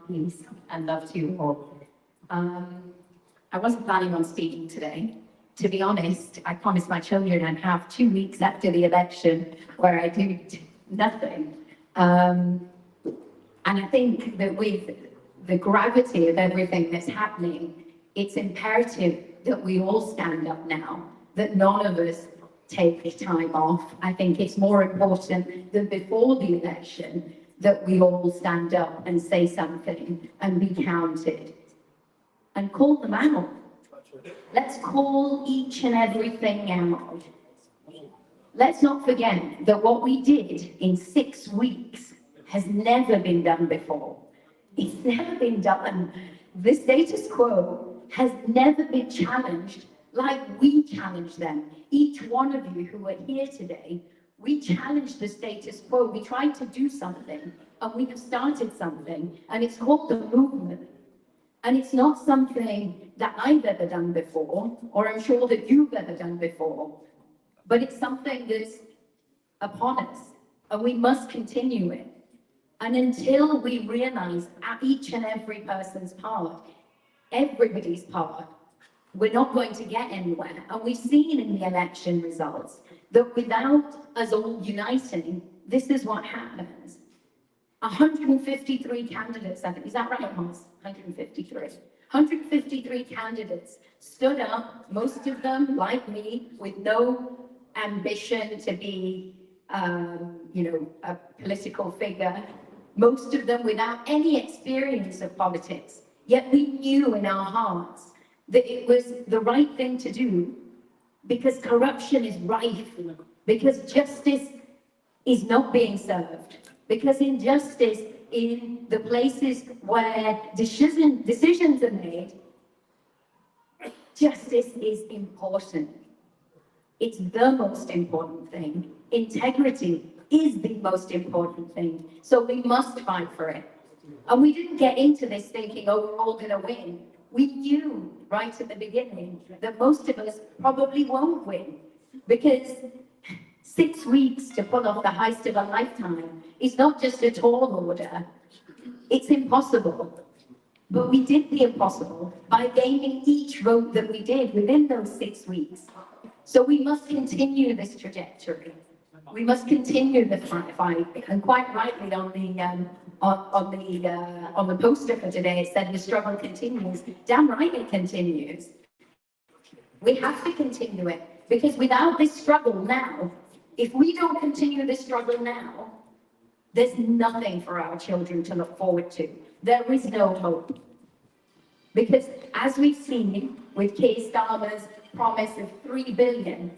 Peace and love to you all. I wasn't planning on speaking today. To be honest, I promised my children I'd have 2 weeks after the election where I do nothing. And I think that with the gravity of everything that's happening, it's imperative that we all stand up now, that none of us take time off. I think it's more important than before the election that we all stand up and say something and be counted and call them out. Let's call each and everything out. Let's not forget that what we did in 6 weeks has never been done before. It's never been done. The status quo has never been challenged like we challenged them. Each one of you who are here today, we challenged the status quo. We tried to do something, and we have started something, and it's called a movement. And it's not something that I've ever done before, or I'm sure that you've ever done before, but it's something that's upon us, and we must continue it. And until we realize at each and every person's part, everybody's part, we're not going to get anywhere. And we've seen in the election results that without us all uniting, this is what happens. 153 candidates, I think, is that right, Hans? 153. 153 candidates stood up, most of them, like me, with no ambition to be, a political figure. Most of them without any experience of politics. Yet we knew in our hearts that it was the right thing to do because corruption is rife, because justice is not being served, because injustice in the places where decisions are made, justice is important. It's the most important thing. Integrity is the most important thing. So we must fight for it. And we didn't get into this thinking, oh, we're all going to win. We knew right at the beginning that most of us probably won't win, because 6 weeks to pull off the heist of a lifetime is not just a tall order. It's impossible. But we did the impossible by gaining each vote that we did within those 6 weeks. So we must continue this trajectory. We must continue the fight. And quite rightly on the poster for today, it said the struggle continues. Damn right it continues. We have to continue it, because without this struggle now, if we don't continue this struggle now, there's nothing for our children to look forward to. There is no hope. Because as we've seen with Keir Starmer's promise of 3 billion,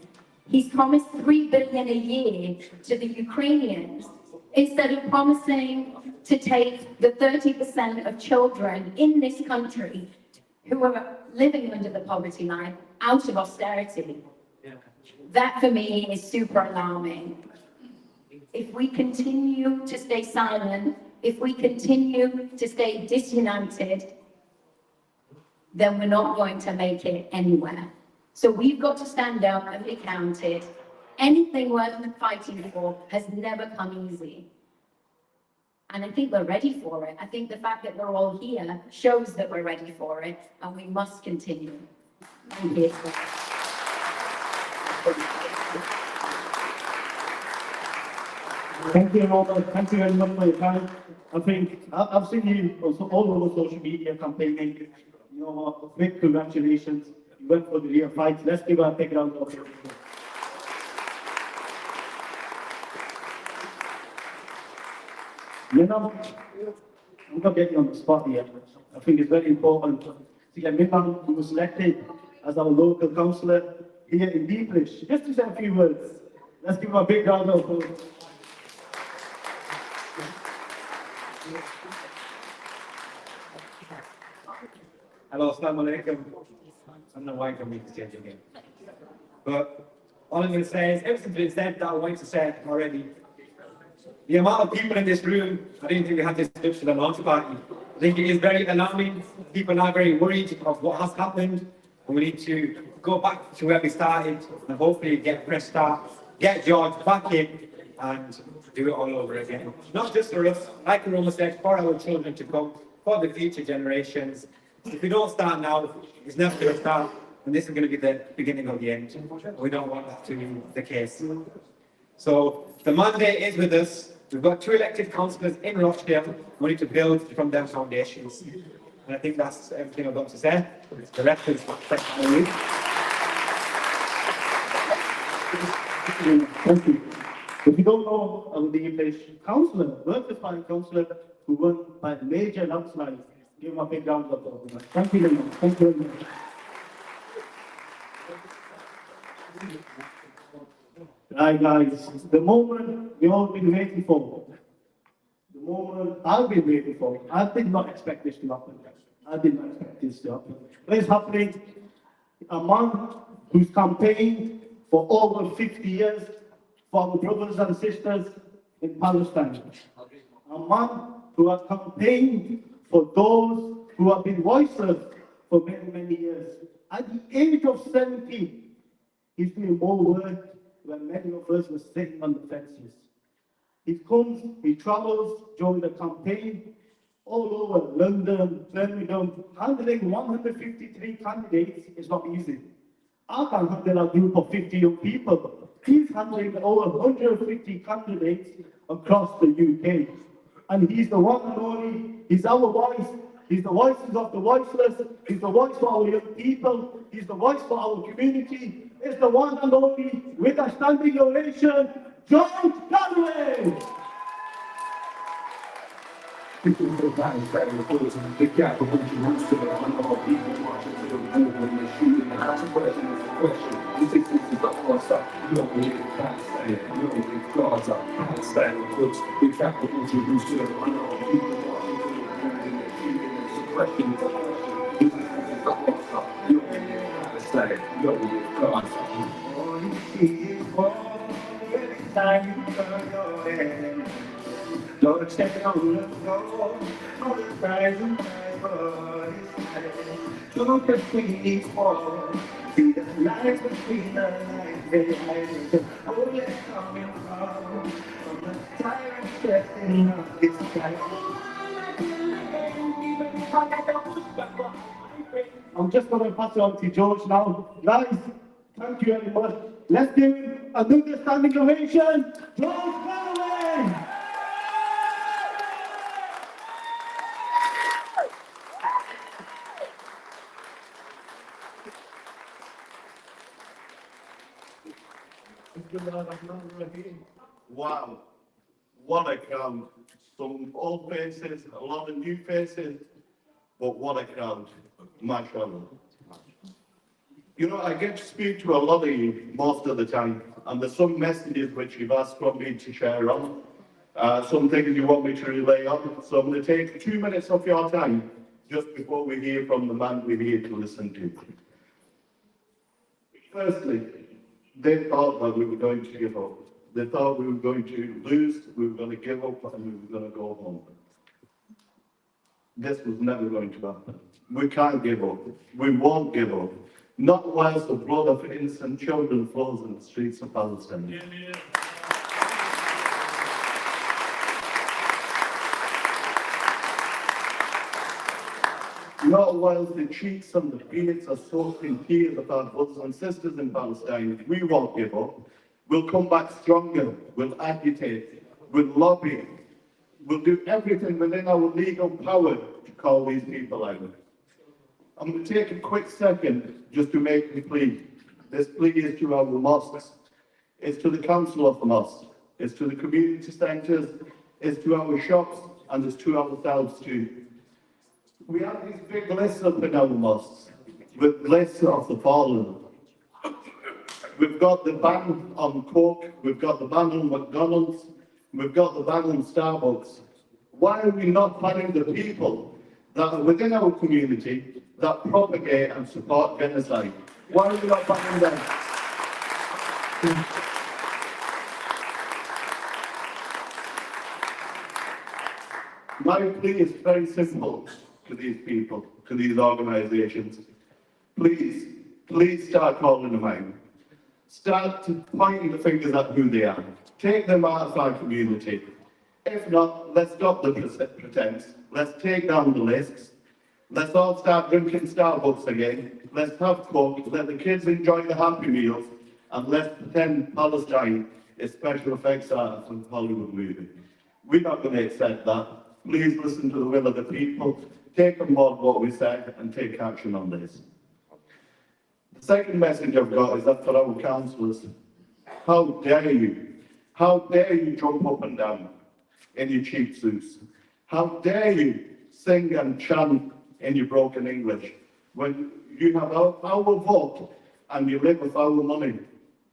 he's promised 3 billion a year to the Ukrainians, instead of promising to take the 30% of children in this country who are living under the poverty line out of austerity. That for me is super alarming. If we continue to stay silent, if we continue to stay disunited, then we're not going to make it anywhere. So we've got to stand up and be counted. Anything worth fighting for has never come easy. And I think we're ready for it. I think the fact that we're all here shows that we're ready for it, and we must continue. Thank you. Thank you, Robert. Thank you very much for your time. I think I've seen you also all over social media campaigning. Big congratulations. You went for the real fight. Let's give a big round of applause. I'm not getting on the spot here. I think it's very important to get Milan, who was selected as our local councillor here in Deeplish. Just to say a few words. Let's give him a big round of applause. Hello, assalamu alaikum. I don't know why I'm exchange again. But all I'm going to say is, everything's been said that I wanted to say already. The amount of people in this room, I didn't think we had this much for the launch party. I think it is very alarming. People are now very worried of what has happened. And we need to go back to where we started and hopefully get a fresh start, get George back in, and do it all over again. Not just for us, like Roma said, for our children to come, for the future generations. If we don't start now, it's never going to start, and this is going to be the beginning of the end. We don't want that to be the case. So the mandate is with us. We've got 2 elected councillors in Rochdale. We need to build from their foundations. And I think that's everything I've got to say. The rest is you. Thank you. If you don't know, I'm the English councillor, workers' party councillor, who won by major landslide. Give him a big round of applause. Thank you very much. Thank you very much. Right, guys, the moment we've all been waiting for, the moment I've been waiting for, I did not expect this to happen. I did not expect this to happen. But it's happening. A man who's campaigned for over 50 years for our brothers and sisters in Palestine. A man who has campaigned for those who have been voiceless for many, many years. At the age of 70, he's doing more work when many of us were sitting on the fences. He comes, he travels during the campaign all over London, Birmingham. Handling 153 candidates is not easy. I can handle a group of 50 young people. He's handling over 150 candidates across the UK. And he's the one and only, he's our voice. He's the voices of the voiceless. He's the voice for our young people. He's the voice for our community. It's the one and only, with a standing ovation, George Galloway. People feel that is better because the gap of which you used to the number of people marching to the wall when they're shooting and that's a question is the question. This is the what's up. You don't believe it, can't stay. You don't believe God's up, can't stay because the gap of which you used to the number of people marching to the wall when they're shooting and it's a question is the question. This is the what's up. You don't believe it, can't stay. You don't believe God's up. All you see is war every time you turn your head. Don't step on the floor, all the cries and cries for his head. Look between each wall, see the lights between the lines behind it. Oh, it's coming from the tyrant setting of this sky. I'm just going to pass it on to George now. Guys, thank you very much. Let's give him another standing ovation. George Galloway! Wow, what a crowd. Some old faces, a lot of new faces, but what a crowd, mashallah. You know, I get to speak to a lot of you most of the time, and there's some messages which you've asked from me to share on, some things you want me to relay on, so I'm going to take 2 minutes of your time just before we hear from the man we're here to listen to. Firstly, they thought that we were going to give up. They thought we were going to lose, we were going to give up, and we were going to go home. This was never going to happen. We can't give up. We won't give up. Not whilst the blood of innocent children flows in the streets of Palestine. Yeah. Not whilst the cheeks and the beards are soaked in tears of our brothers and sisters in Palestine. We won't give up. We'll come back stronger. We'll agitate. We'll lobby. We'll do everything within our legal power to call these people out. I'm going to take a quick second just to make a plea. This plea is to our mosques. It's to the council of the mosques. It's to the community centres. It's to our shops. And it's to ourselves too. We have these big lists up in our mosques with lists of the fallen. We've got the ban on Coke, we've got the ban on McDonald's, we've got the ban on Starbucks. Why are we not banning the people that are within our community that propagate and support genocide? Why are we not banning them? My plea is very simple to these people, to these organisations. Please start calling them out. start to pointing the fingers at who they are. Take them out of our community. If not, let's stop the pretense. Let's take down the lists. Let's all start drinking Starbucks again. Let's have Coke. Let the kids enjoy the Happy Meals. And let's pretend Palestine is special effects art from Hollywood movie. We're not going to accept that. Please listen to the will of the people. Take on board what we said and take action on this. The second message I've got is that for our councillors, how dare you? How dare you jump up and down in your cheap suits? How dare you sing and chant in your broken English when you have our vote and you live with our money?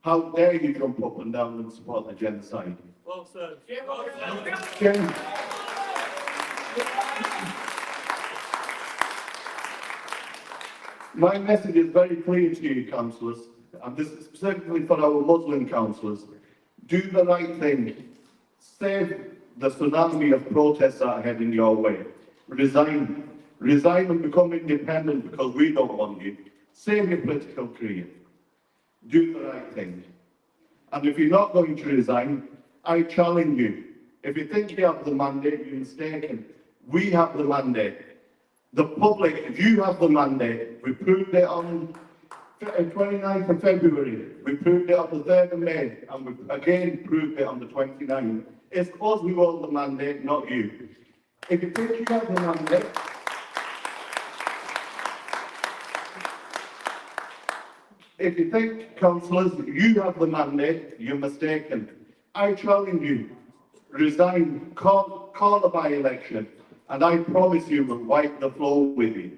How dare you jump up and down and support the genocide? Well, sir. Jim. My message is very clear to you, councillors, and this is specifically for our Muslim councillors. Do the right thing. Save the tsunami of protests that are heading your way. Resign. Resign and become independent because we don't want you. Save your political career. Do the right thing. And if you're not going to resign, I challenge you. If you think you have the mandate, you're mistaken. We have the mandate. The public, you have the mandate. We proved it on 29th of February. We proved it on the 3rd of May. And we again proved it on the 29th. It's us who own the mandate, not you. If you think you have the mandate, if you think, councillors, you have the mandate, you're mistaken. I challenge you, resign, call a by-election, and I promise you we'll wipe the floor with you.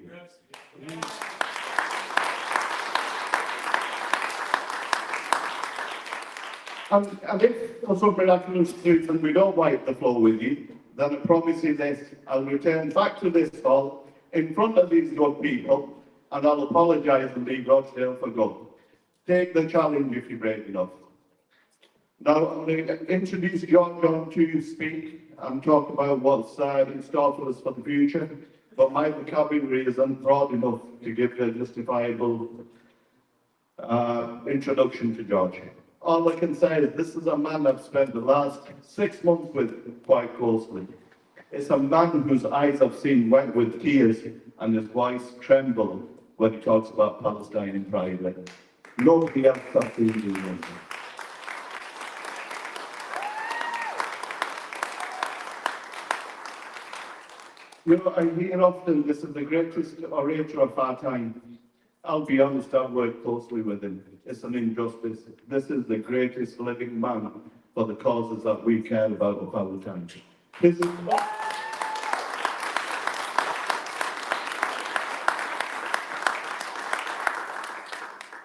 And if for some miraculous reason we don't wipe the floor with you, then I promise you this, I'll return back to this hall in front of these good people, and I'll apologise and leave Rochdale for good. Take the challenge if you're brave enough. Now, I'm going to introduce George on to speak and talk about what's in store for us for the future, but my vocabulary isn't broad enough to give you a justifiable introduction to George. All I can say is this is a man I've spent the last 6 months with quite closely. It's a man whose eyes I've seen wet with tears and his voice tremble when he talks about Palestine in private. Nobody else has seen doing this. You know, I hear often this is the greatest orator of our time. I'll be honest, I've worked closely with him. It's an injustice. This is the greatest living man for the causes that we care about of our time.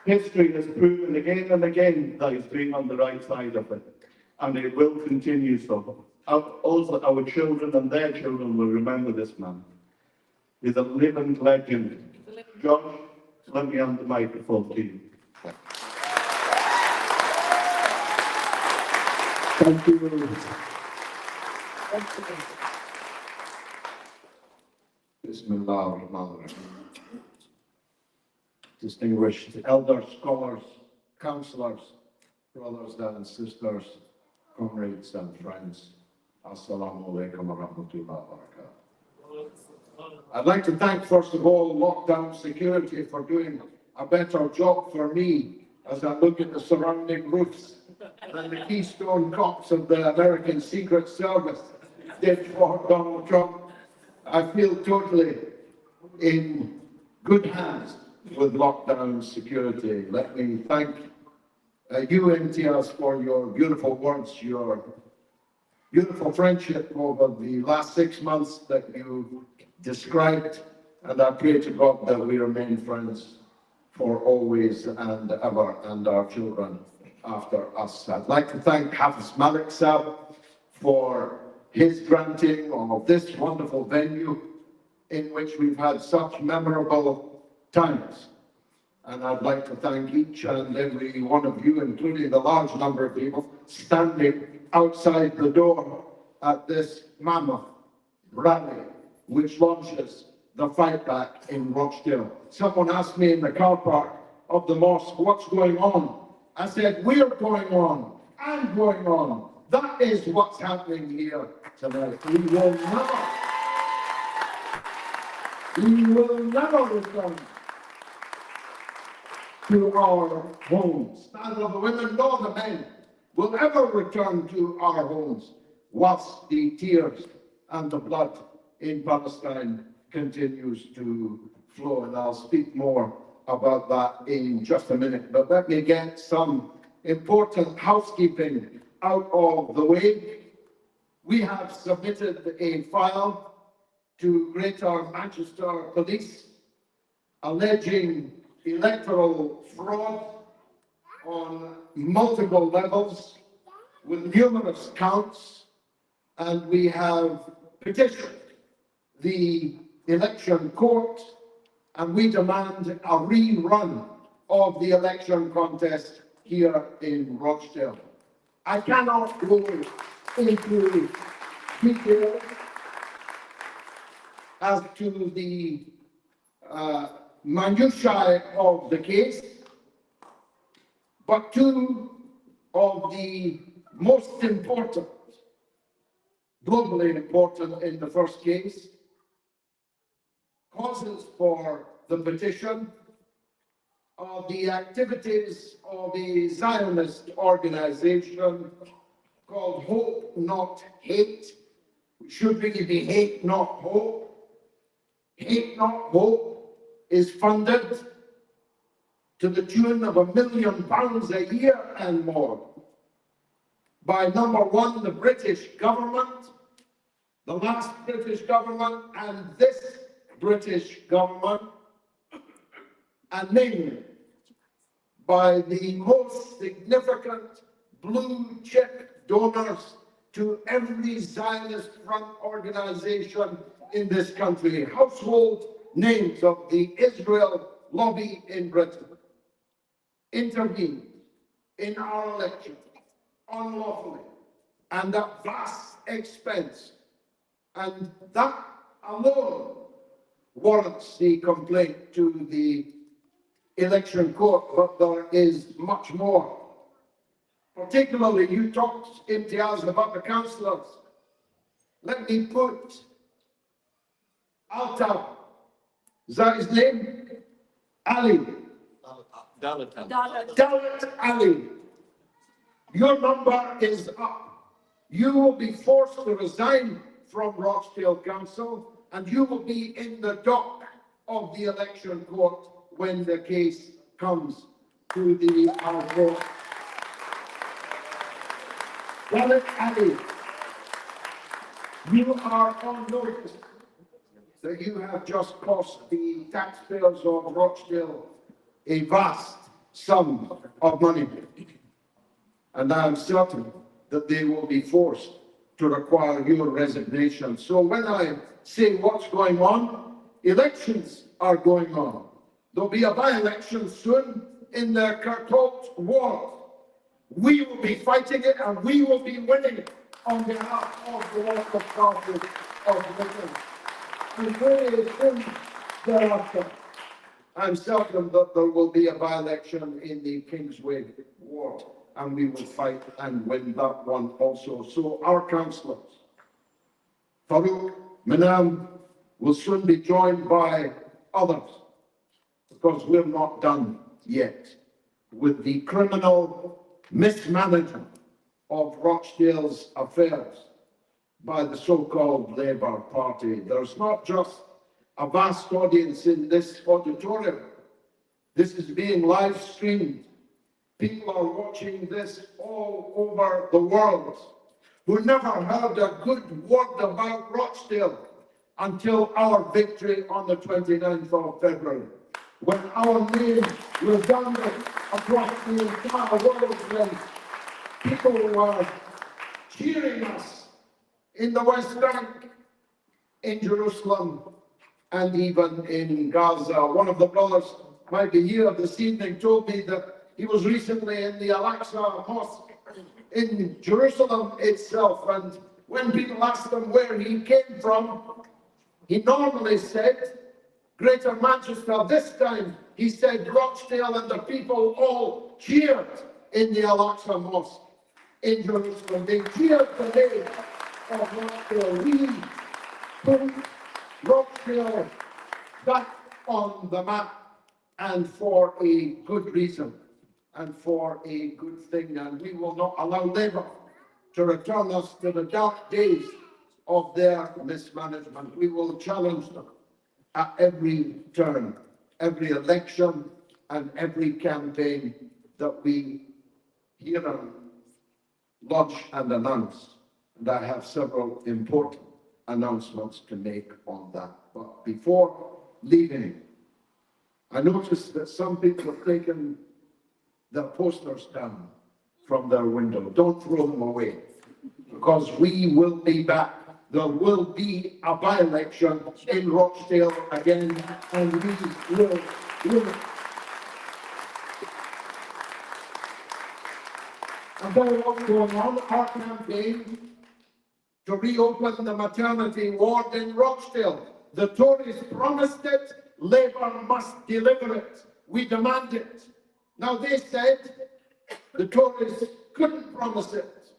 History has proven again and again that he's been on the right side of it, and it will continue so. Also, our children and their children will remember this man. He's a living legend. Josh, let me hand the microphone to you. Thank you. Bismillah ar-Rahman ar-Rahim. Distinguished elders, scholars, councillors, brothers and sisters, comrades and friends, Assalamu alaikum wa rahmatullahi wa barakatuh. I'd like to thank, first of all, lockdown security for doing a better job for me as I look at the surrounding roofs than the Keystone Cops of the American Secret Service did for Donald Trump. I feel totally in good hands with lockdown security. Let me thank you, MTS, for your beautiful words, your beautiful friendship over the last 6 months that you described, and I pray to God that we remain friends for always and ever, and our children after us. I'd like to thank Hafiz Malik Sahib for his granting of this wonderful venue in which we've had such memorable times. And I'd like to thank each and every one of you, including the large number of people standing outside the door at this mammoth rally, which launches the fight back in Rochdale. Someone asked me in the car park of the mosque, what's going on I said, we're going on. I'm going on. That is what's happening here tonight. We will never return to our homes. Neither the women nor the men will ever return to our homes whilst the tears and the blood in Palestine continues to flow. And I'll speak more about that in just a minute. But let me get some important housekeeping out of the way. We have submitted a file to Greater Manchester Police alleging electoral fraud on multiple levels with numerous counts, and we have petitioned the election court, and we demand a rerun of the election contest here in Rochdale. I cannot go into details as to the minutiae of the case, but two of the most important, globally important in the first case, causes for the petition are the activities of a Zionist organization called Hope Not Hate, which should really be Hate Not Hope. Hate Not Hope is funded to the tune of £1 million a year and more by number one, the British government, the last British government, and this British government, and namely by the most significant blue chip donors to every Zionist front organization in this country, household names of the Israel lobby in Britain, intervened in our election unlawfully and at vast expense. And that alone warrants the complaint to the election court, but there is much more. Particularly, you talked, Imtiaz, about the councillors. Let me put Alta, is that his name? Ali. Dalit Ali. Your number is up. You will be forced to resign from Rochdale Council, and you will be in the dock of the election court when the case comes to the court. Dalit Ali, you are on notice that you have just cost the taxpayers of Rochdale a vast sum of money. And I am certain that they will be forced to require your resignation. So when I say what's going on, elections are going on. There'll be a by-election soon in the Kirkhope ward. We will be fighting it, and we will be winning on behalf of the local party of Britain. And very soon thereafter, I'm certain that there will be a by-election in the Kingsway ward, and we will fight and win that one also. So our councillors, Farouk, Manam, will soon be joined by others, because we're not done yet with the criminal mismanagement of Rochdale's affairs by the so-called Labour Party. There's not just a vast audience in this auditorium. This is being live streamed. People are watching this all over the world who never heard a good word about Rochdale until our victory on the 29th of February, when our name resounded across the entire world, when people were cheering us in the West Bank, in Jerusalem, and even in Gaza. One of the brothers might be here this evening told me that he was recently in the Al-Aqsa Mosque in Jerusalem itself, and when people asked him where he came from, he normally said Greater Manchester. This time he said Rochdale, and the people all cheered in the Al-Aqsa Mosque in Jerusalem. They cheered the name of Rochdale. We put Rochdale back on the map, and for a good reason and for a good thing. And we will not allow Labour to return us to the dark days of their mismanagement. We will challenge them at every turn, every election, and every campaign that we hear them launch and announce. And I have several important announcements to make on that. But before leaving, I noticed that some people have taken their posters down from their window. Don't throw them away, because we will be back. There will be a by-election in Rochdale again, and we will win. About what's going on, our campaign to reopen the maternity ward in Rochdale. The Tories promised it, Labour must deliver it. We demand it. Now they said the Tories couldn't promise it.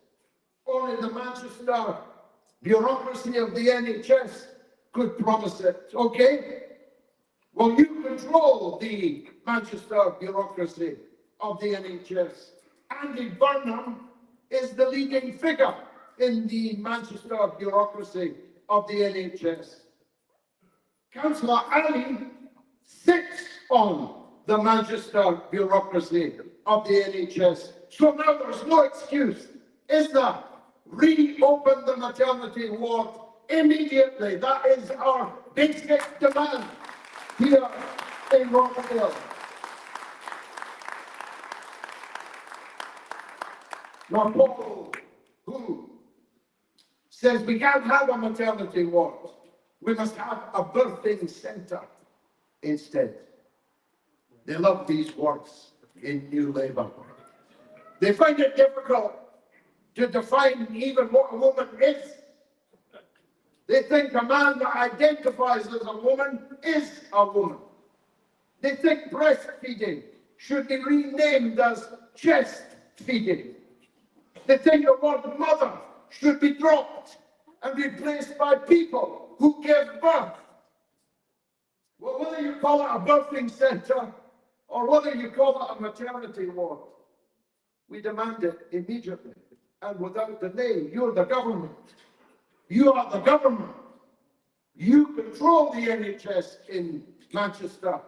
Only the Manchester bureaucracy of the NHS could promise it. Okay? Well, you control the Manchester bureaucracy of the NHS. Andy Burnham is the leading figure in the Manchester bureaucracy of the NHS. Councillor Ali sits on the Manchester bureaucracy of the NHS. So now there's no excuse, is there? Reopen the maternity ward immediately. That is our basic demand here in Rochdale. Now, Paul, who says we can't have a maternity ward, we must have a birthing centre instead. They love these words in New Labour. They find it difficult to define even what a woman is. They think a man that identifies as a woman is a woman. They think breastfeeding should be renamed as chest feeding. They think the word mother should be dropped and replaced by people who give birth. Well, whether you call it a birthing centre or whether you call it a maternity ward, we demand it immediately and without delay. You're the government. You are the government. You control the NHS in Manchester.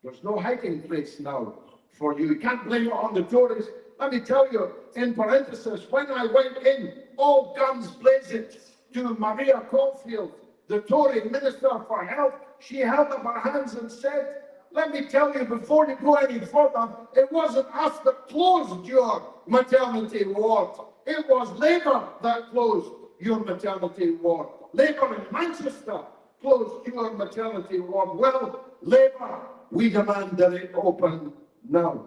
There's no hiding place now for you. You can't blame it on the Tories. Let me tell you, in parenthesis, when I went in, all guns blazing, to Maria Caulfield, the Tory Minister for Health, she held up her hands and said, let me tell you, before you go any further, it wasn't us that closed your maternity ward. It was Labour that closed your maternity ward. Labour in Manchester closed your maternity ward. Well, Labour, we demand that it open now.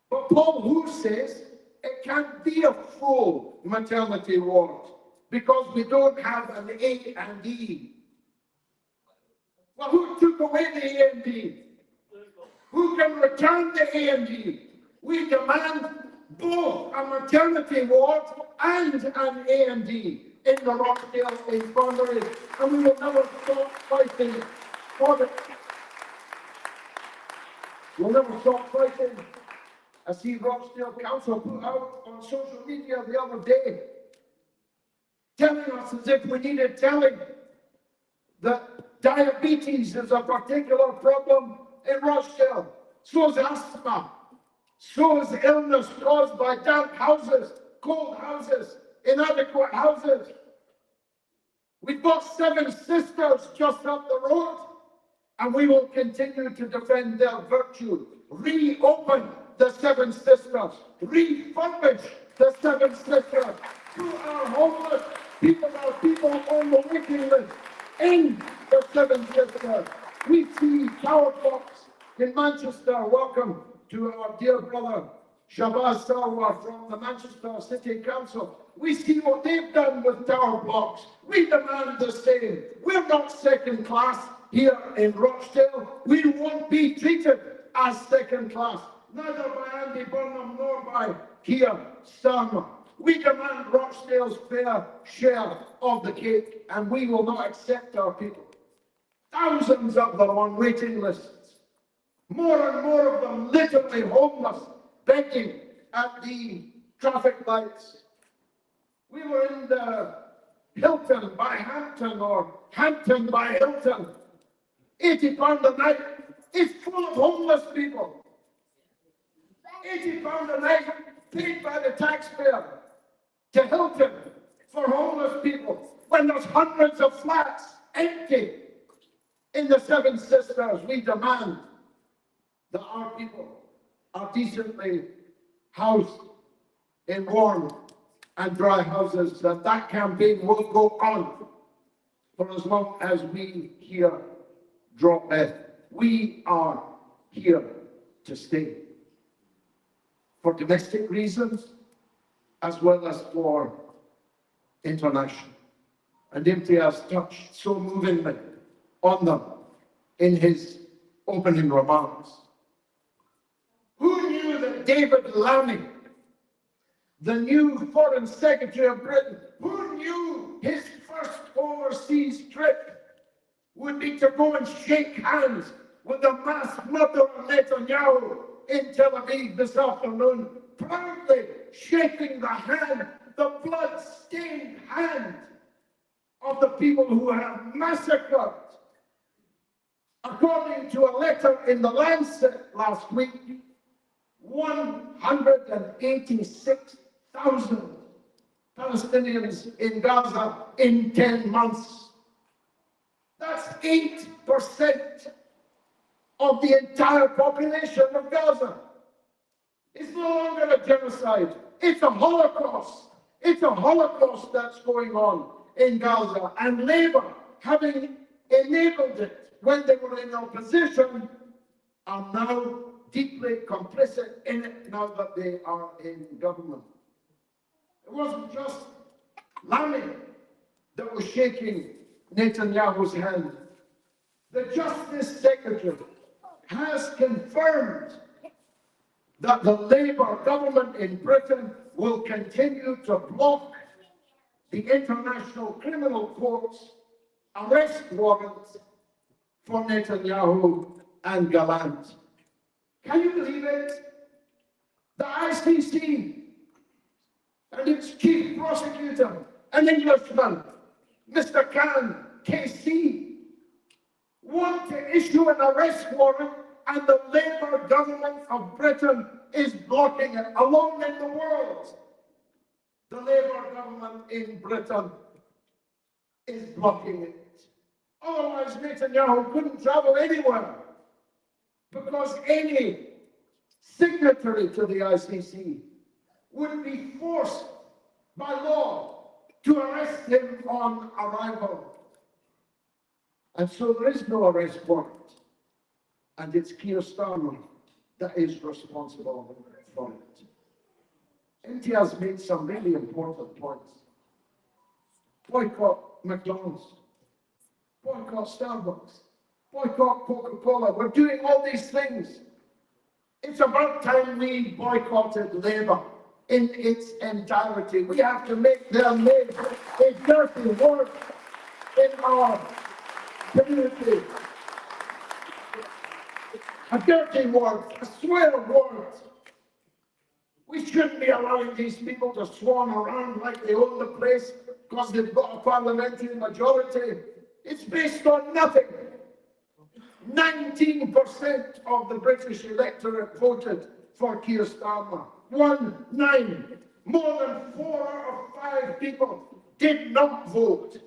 But Paul Who says it can't be a full maternity ward because we don't have an A and E. Well, who took away the A and D? Who can return the A and D? We demand both a maternity ward and an A and D in the Rochdale Infirmary, and we will never stop fighting for it. We'll never stop fighting. I see Rochdale Council put out on social media the other day, telling us as if we needed telling that diabetes is a particular problem in Rochdale. So is asthma. So is illness caused by damp houses, cold houses, inadequate houses. We've got 7 sisters just up the road, and we will continue to defend their virtue. Reopen the 7 sisters. Refurbish the 7 sisters. Who are homeless. People are people on the waiting list. In the 7 sisters. We see tower blocks in Manchester. Welcome to our dear brother Shabazz Sarwar from the Manchester City Council. We see what they've done with tower blocks. We demand the same. We're not second class here in Rochdale. We won't be treated as second class. neither by Andy Burnham nor by Keir Starmer. We demand Rochdale's fair share of the cake, and we will not accept our people. Thousands of them on waiting lists. More and more of them literally homeless, begging at the traffic lights. We were in the Hilton by Hampton or Hampton by Hilton. £80 a night. It's full of homeless people. £80 a night paid by the taxpayer to Hilton for homeless people when there's hundreds of flats empty in the Seven Sisters. We demand that our people are decently housed in warm and dry houses, that campaign will go on for as long as we here drop dead. We are here to stay for domestic reasons as well as for international. And Imtiaz touched so movingly on them in his opening remarks. Who knew that David Lammy, the new Foreign Secretary of Britain, who knew his first overseas trip would be to go and shake hands with the mass murderer Netanyahu in Tel Aviv this afternoon, proudly shaking the hand, the blood-stained hand of the people who have massacred. According to a letter in the Lancet last week, 186,000 Palestinians in Gaza in 10 months. That's 8% of the entire population of Gaza. It's no longer a genocide. It's a Holocaust. It's a Holocaust that's going on in Gaza. And Labour, having enabled it when they were in opposition, are now deeply complicit in it now that they are in government. It wasn't just Lammy that was shaking Netanyahu's hand. The Justice Secretary has confirmed that the Labour government in Britain will continue to block the International Criminal Court's arrest warrants for Netanyahu and Gallant. Can you believe it? The ICC and its chief prosecutor, an Englishman, Mr. Khan, KC, want to issue an arrest warrant, and the Labour government of Britain is blocking it. Alone in the world, the Labour government in Britain is blocking it. Otherwise, Netanyahu couldn't travel anywhere, because any signatory to the ICC would be forced by law to arrest him on arrival. And so there is no arrest warrant. And it's Keir Starmer that is responsible for it. Imtiaz made some really important points. Boycott McDonald's. Boycott Starbucks. Boycott Coca-Cola. We're doing all these things. It's about time we boycotted Labour in its entirety. We have to make them make a dirty word in our community. A dirty word, a swear word. We shouldn't be allowing these people to swan around like they own the place because they've got a parliamentary majority. It's based on nothing. 19% of the British electorate voted for Keir Starmer. 19. More than 4 out of 5 people did not vote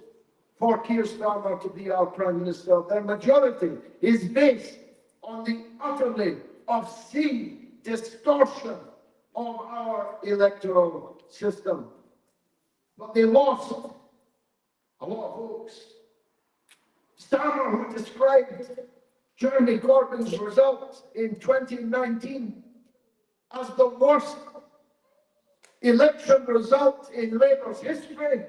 for Keir Starmer to be our Prime Minister. Their majority is based on the utterly obscene distortion of our electoral system. But they lost a lot of votes. Starmer, who described Jeremy Corbyn's results in 2019 as the worst election result in Labour's history.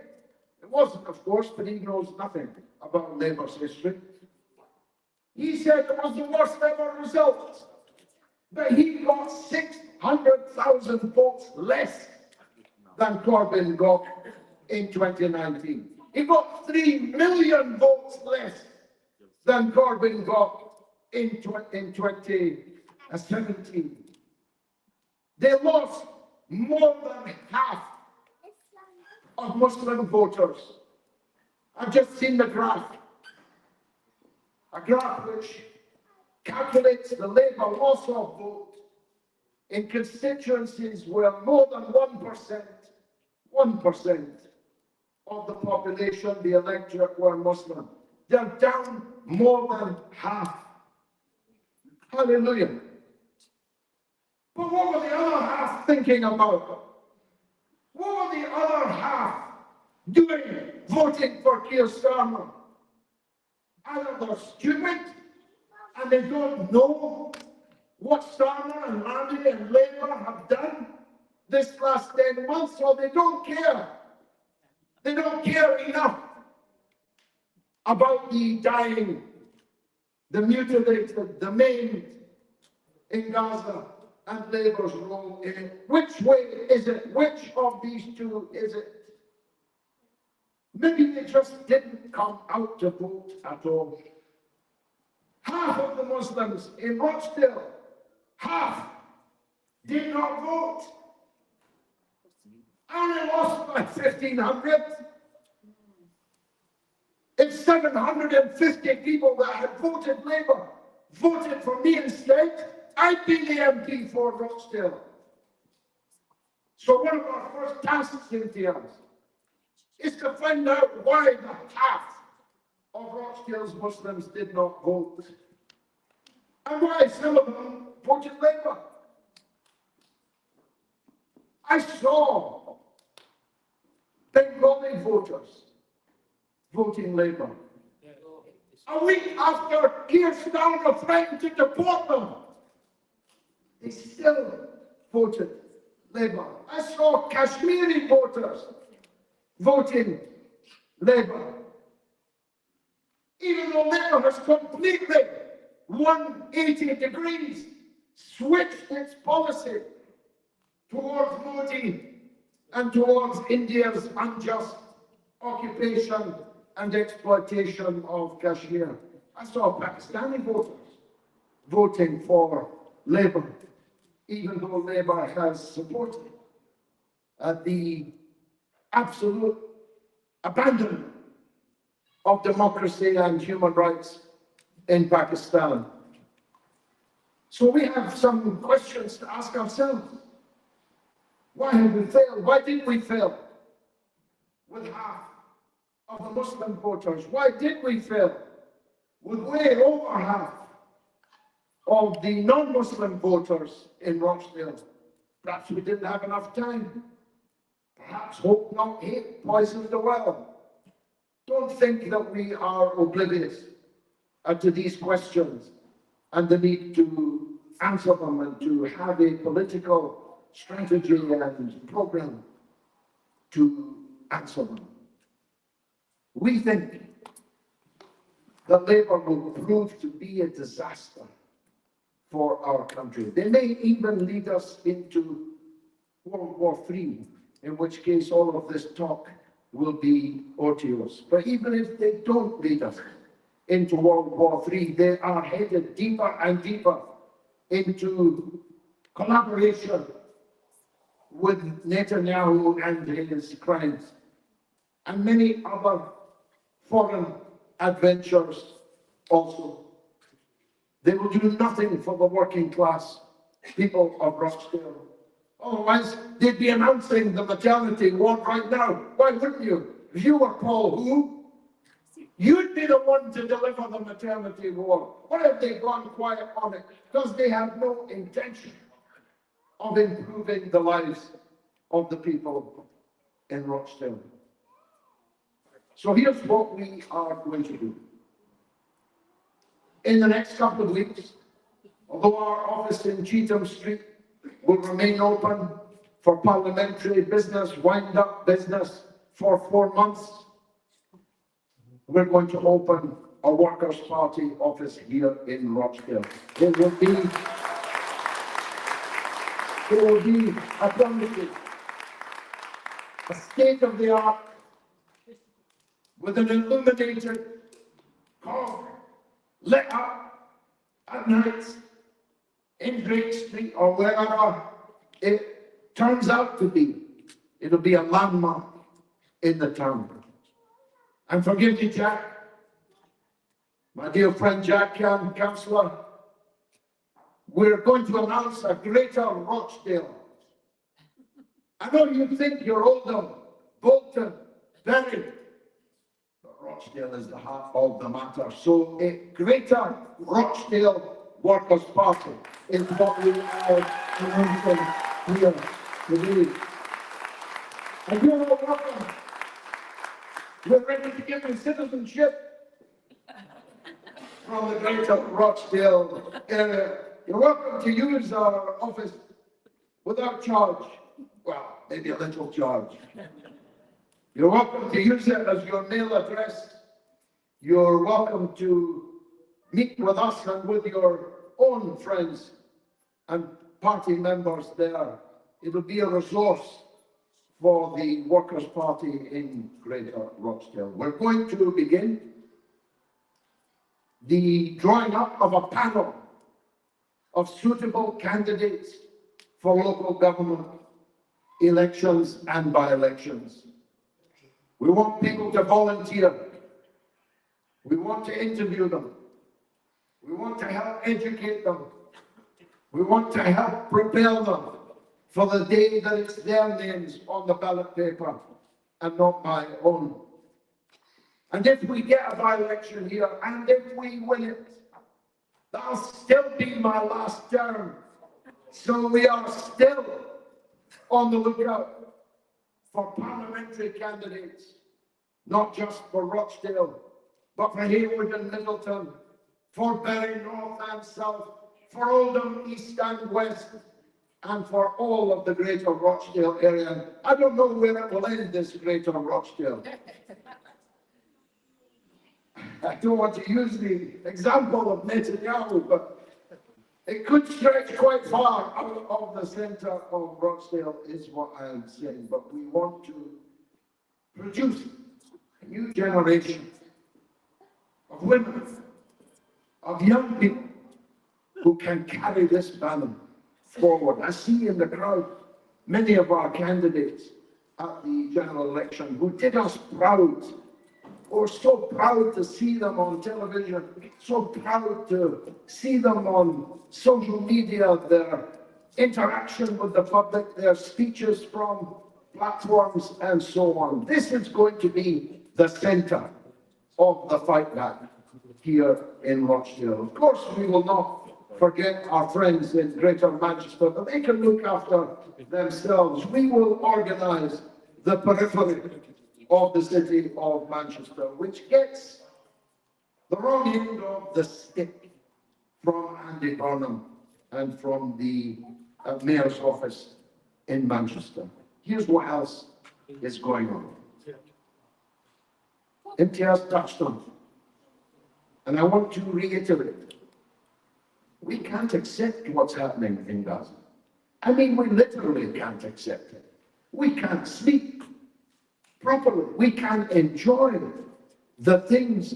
It wasn't, of course, but he knows nothing about Labour's history. He said it was the worst ever result But he got 600,000 votes less than Corbyn got in 2019. He got 3 million votes less than Corbyn got in 2017. They lost more than half of Muslim voters. I've just seen the graph, a graph which calculates the Labour loss of vote in constituencies where more than 1% of the population, the electorate, were Muslim. They're down more than half. Hallelujah. But what were the other half thinking about? What were the other half doing, voting for Keir Starmer? Either they're stupid and they don't know what Starmer and Randi and Labour have done this last 10 months, or they don't care. They don't care enough about the dying, the mutilated, the maimed in Gaza, and Labour's role in it. Which way is it? Which of these two is it? Maybe they just didn't come out to vote at all. Half of the Muslims in Rochdale, half, did not vote. Only lost by 1,500. If 750 people that had voted Labour voted for me instead, I'd be the MP for Rochdale. So one of our first tasks, Cynthia, is to find out why the half of Rochdale's Muslims did not vote, and why some of them voted Labour. I saw Bengali voters voting Labour. A week after Keir Starmer threatened to deport them, they still voted Labour. I saw Kashmiri voters voting Labour. Even though Labour has completely 180 degrees switched its policy towards Modi and towards India's unjust occupation and exploitation of Kashmir. I saw Pakistani voters voting for Labour, even though Labour has supported the absolute abandonment of democracy and human rights in Pakistan. So we have some questions to ask ourselves. Why have we failed? Why did we fail with half of the Muslim voters? Why did we fail with way over half of the non-Muslim voters in Rochdale? Perhaps we didn't have enough time. Perhaps hope not hate poisoned the well. Don't think that we are oblivious to these questions and the need to answer them and to have a political strategy and program to answer them. We think that Labour will prove to be a disaster for our country. They may even lead us into World War III, in which case all of this talk will be odious. But even if they don't lead us into World War III, they are headed deeper and deeper into collaboration with Netanyahu and his crimes, and many other foreign adventures also. They will do nothing for the working class people of Rochdale. Otherwise, they'd be announcing the maternity ward right now. Why wouldn't you? If you were Paul Who, you'd be the one to deliver the maternity ward. Why have they gone quiet on it? Because they have no intention of improving the lives of the people in Rochdale. So here's what we are going to do. In the next couple of weeks, although our office in Cheetham Street will remain open for parliamentary business, wind-up business for 4 months, we're going to open a Workers' Party office here in Rochdale. It will be There will be a dormitory, a state-of-the-art, with an illuminated corridor lit up at night in Great Street or wherever it turns out to be. It'll be a landmark in the town. And forgive me, Jack, my dear friend Jack, Councillor, we're going to announce a Greater Rochdale. I know you think you're Oldham, Bolton, Bury, but Rochdale is the heart of the matter. So a Greater Rochdale Workers' Party is what we are announcing here today. And you're all welcome. We're ready to give you citizenship from the Greater Rochdale area. You're welcome to use our office without charge. Well, maybe a little charge. You're welcome to use it as your mail address. You're welcome to meet with us and with your own friends and party members there. It'll be a resource for the Workers' Party in Greater Rochdale. We're going to begin the drawing up of a panel of suitable candidates for local government elections and by-elections. We want people to volunteer. We want to interview them. We want to help educate them. We want to help prepare them for the day that it's their names on the ballot paper and not my own. And if we get a by-election here, and if we win it, that'll still be my last term. So we are still on the lookout for parliamentary candidates, not just for Rochdale, but for Haywood and Middleton, for Bury North and South, for Oldham East and West, and for all of the Greater Rochdale area. I don't know where it will end, this Greater Rochdale. I don't want to use the example of Netanyahu, but it could stretch quite far out of the centre of Rochdale, is what I am saying. But we want to produce a new generation of women, of young people who can carry this banner forward. I see in the crowd many of our candidates at the general election who did us proud. We're so proud to see them on television, so proud to see them on social media, their interaction with the public, their speeches from platforms and so on. This is going to be the centre of the fight back here in Rochdale. Of course, we will not forget our friends in Greater Manchester, but they can look after themselves. We will organise the periphery of the city of Manchester, which gets the wrong end of the stick from Andy Burnham and from the Mayor's office in Manchester. Here's what else is going on. Imtiaz touched on, and I want to reiterate, we can't accept what's happening in Gaza. I mean, we literally can't accept it. We can't sleep properly. We can't enjoy the things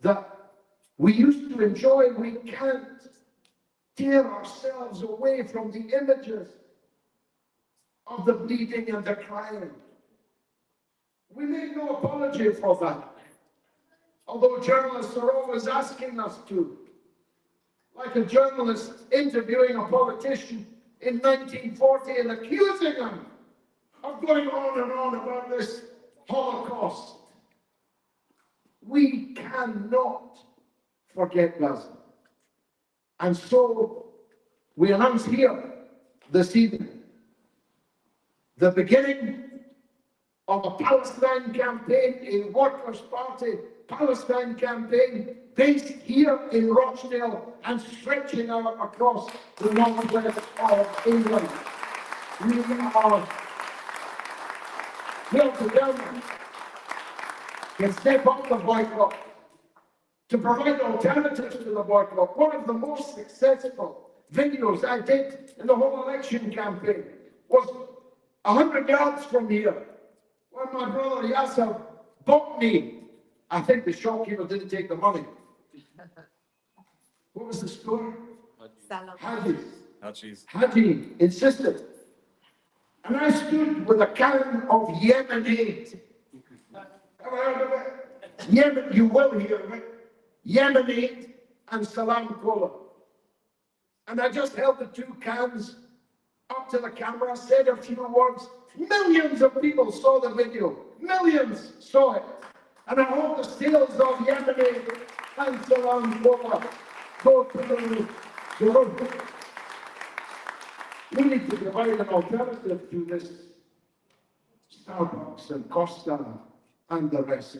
that we used to enjoy. We can't tear ourselves away from the images of the bleeding and the crying. We make no apology for that. Although journalists are always asking us to, like a journalist interviewing a politician in 1940 and accusing him of going on and on about this Holocaust. We cannot forget Gaza. And so we announce here this evening the beginning of a Palestine campaign, a Workers' Party Palestine campaign based here in Rochdale and stretching out across the northwest of England. We are here together to step up the boycott, to provide alternatives to the boycott. One of the most successful videos I did in the whole election campaign was 100 yards from here. When my brother Yasser bought me, I think the shopkeeper didn't take the money. What was the store? Haji insisted. And I stood with a can of Yemenade. Ever heard of it? Yemen, you will hear of it. Yemenade and Salam Cola. And I just held the two cans up to the camera, said a few words. Millions of people saw the video. Millions saw it. And I hope the sales of Yemenade and Salam Cola go to the roof. We need to provide an alternative to this Starbucks and Costa and the rest.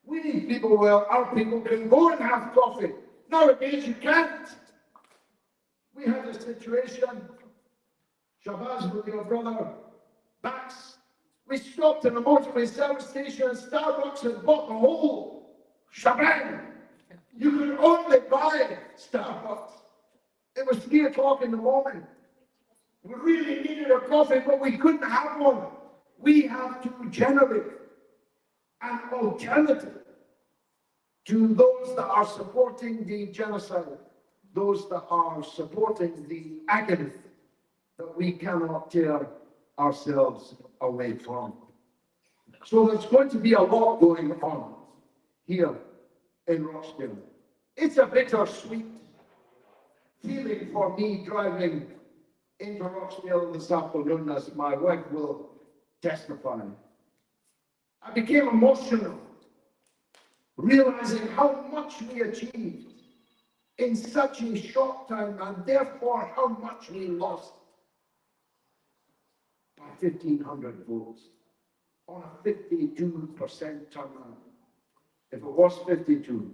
We need people where our people can go and have coffee. Nowadays you can't. We had a situation, Shabazz with your brother, Bax. We stopped in a motorway service station and Starbucks and bought the whole shebang. You could only buy Starbucks. It was 3 o'clock in the morning. We really needed a coffee, but we couldn't have one. We have to generate an alternative to those that are supporting the genocide, those that are supporting the agony that we cannot tear ourselves away from. So there's going to be a lot going on here in Rochdale. It's a bittersweet feeling for me driving into Rochdale this afternoon, as my wife will testify. I became emotional, realizing how much we achieved in such a short time, and therefore how much we lost by 1,500 votes on a 52% turnout. If it was 52,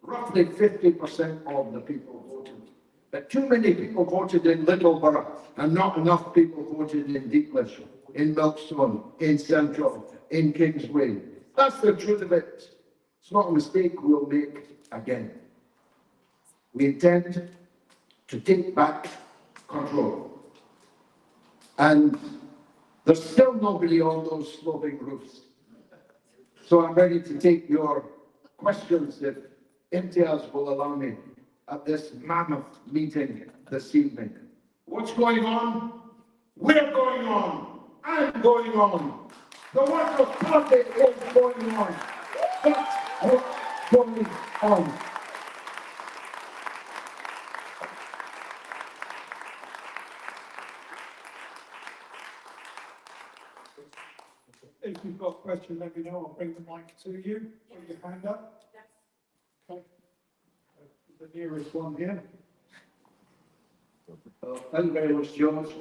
roughly 50% of the people voted. But too many people voted in Littleborough and not enough people voted in Deeplish, in Milkstone, in Central, in Kingsway. That's the truth of it. It's not a mistake we'll make again. We intend to take back control. And there's still nobody on those sloping roofs. So I'm ready to take your questions, if Imtiaz will allow me, at this mammoth meeting this evening. What's going on? We're going on. I'm going on. The Workers' Party is going on. That's what's going on. If you've got a question, let me know. I'll bring the mic to you. Put your hand up. Okay. The nearest one here. Thank you very much, George.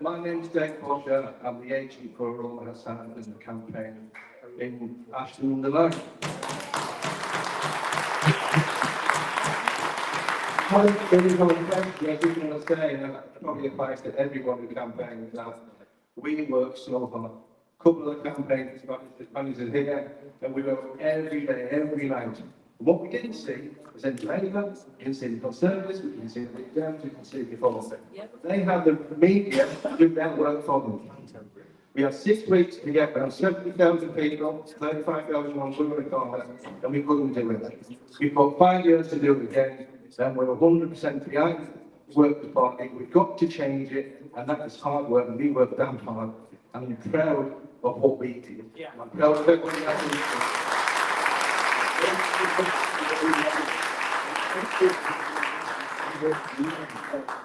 My name's Dave Potter. I'm the agent for Roma Hassan in the campaign in Ashton-under-Lyne. My question, I just want to say, and it probably applies to everyone who campaigns, that we work so hard. A couple of the campaign managers here, and we work every day, every night. What we didn't see was in Labour, we didn't see the Conservatives, we didn't see the Big Dems, we didn't see the Reform. They have the media do their work for them. We had 6 weeks to get around 70,000 people, 35,000 on Blue Recorder, and we couldn't do it. We've got 5 years to do it again, and we're 100% behind the Workers' Party. We've got to change it, and that is hard work, and we work damn hard. And I'm proud of what we did. I'm proud of everyone else.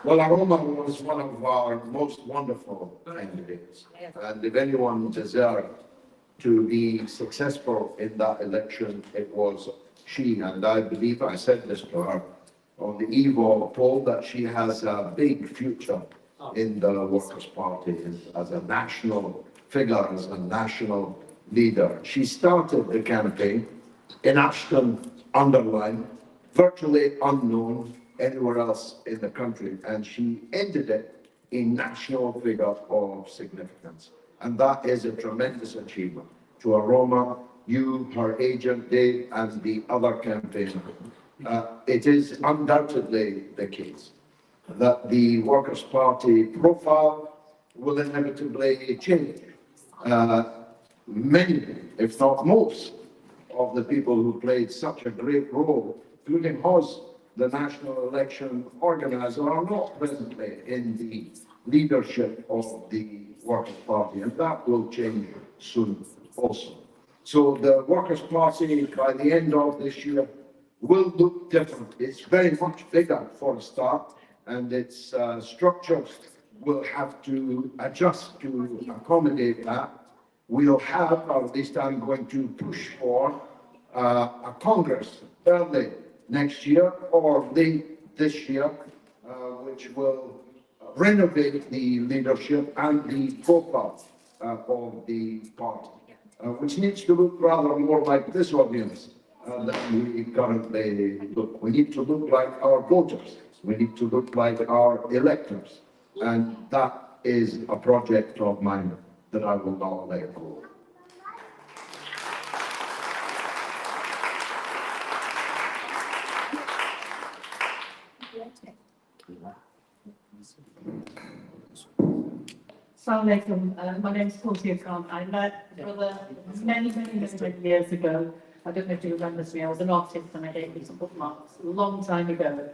Well, Aroma was one of our most wonderful candidates. And if anyone deserved to be successful in that election, it was she. And I believe I said this to her on the eve of a poll, that she has a big future in the Workers' Party as a national figure, as a national leader. She started the campaign in Ashton-under-Lyne, virtually unknown anywhere else in the country, and she ended it a national figure of significance. And that is a tremendous achievement to Aroma, you, her agent Dave, and the other campaigner. It is undoubtedly the case that the Workers' Party profile will inevitably change. Many, if not most, of the people who played such a great role, including us, the national election organizer, are not presently in the leadership of the Workers' Party, and that will change soon also. So the Workers' Party, by the end of this year, will look different. It's very much bigger for a start, and its structures will have to adjust to accommodate that. We'll have, or at least I'm going to push for, a Congress early next year or late this year, which will renovate the leadership and the profile of the party, which needs to look rather more like this audience than we currently look. We need to look like our voters. We need to look like our electors. And that is a project of mine that I will not let go. Assalamu alaikum. My name is Fawzia Khan. I met brother many years ago. I don't know if he remembers me. I was an artist and I gave him some bookmarks a long time ago,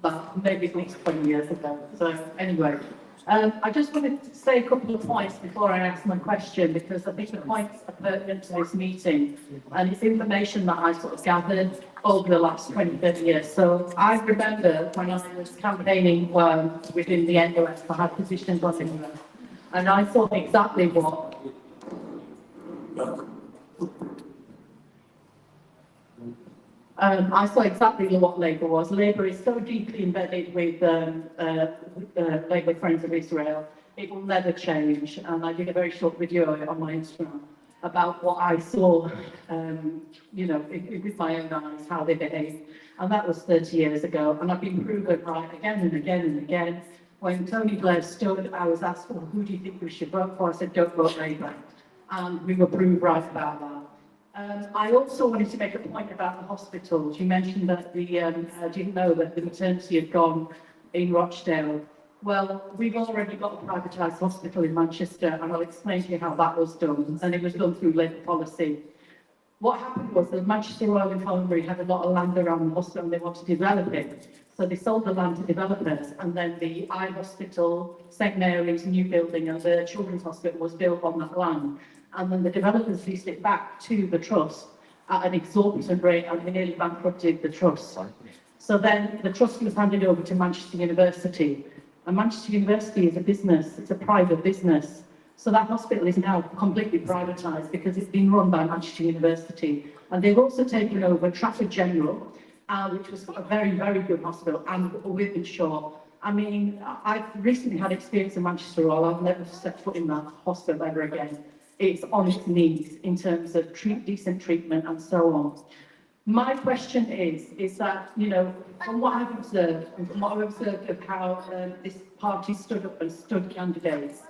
but maybe at least 20 years ago. So anyway, I just wanted to say a couple of points before I ask my question, because I think the points are pertinent to this meeting, and it's information that I sort of gathered over the last 20, 30 years. So I remember when I was campaigning within the NUS, I had positions on it, and I saw exactly what Labour was. Labour is so deeply embedded with Labour Friends of Israel, it will never change. And I did a very short video on my Instagram about what I saw, with my own eyes, how they behave. And that was 30 years ago. And I've been proven right again and again and again. When Tony Blair stood, I was asked, well, who do you think we should vote for? I said, don't vote Labour. And we were proved right about that. I also wanted to make a point about the hospitals. You mentioned that I didn't know that the maternity had gone in Rochdale. Well, we've already got a privatised hospital in Manchester, and I'll explain to you how that was done. And it was done through Labour policy. What happened was the Manchester Royal Infirmary had a lot of land around the hospital and they wanted to develop it. So they sold the land to developers, and then the Eye Hospital, St Mary's new building, and the Children's Hospital was built on that land. And then the developers leased it back to the trust at an exorbitant rate, and they nearly bankrupted the trust. So then the trust was handed over to Manchester University. And Manchester University is a business, it's a private business. So that hospital is now completely privatised because it's been run by Manchester University. And they've also taken over Trafford General, which was a very, very good hospital, and Wythenshawe. I mean, I've recently had experience in Manchester Royal. I've never set foot in that hospital ever again. It's on its knees in terms of decent treatment and so on. My question is that, from what I've observed, and from what I've observed of how this party stood up and stood candidates,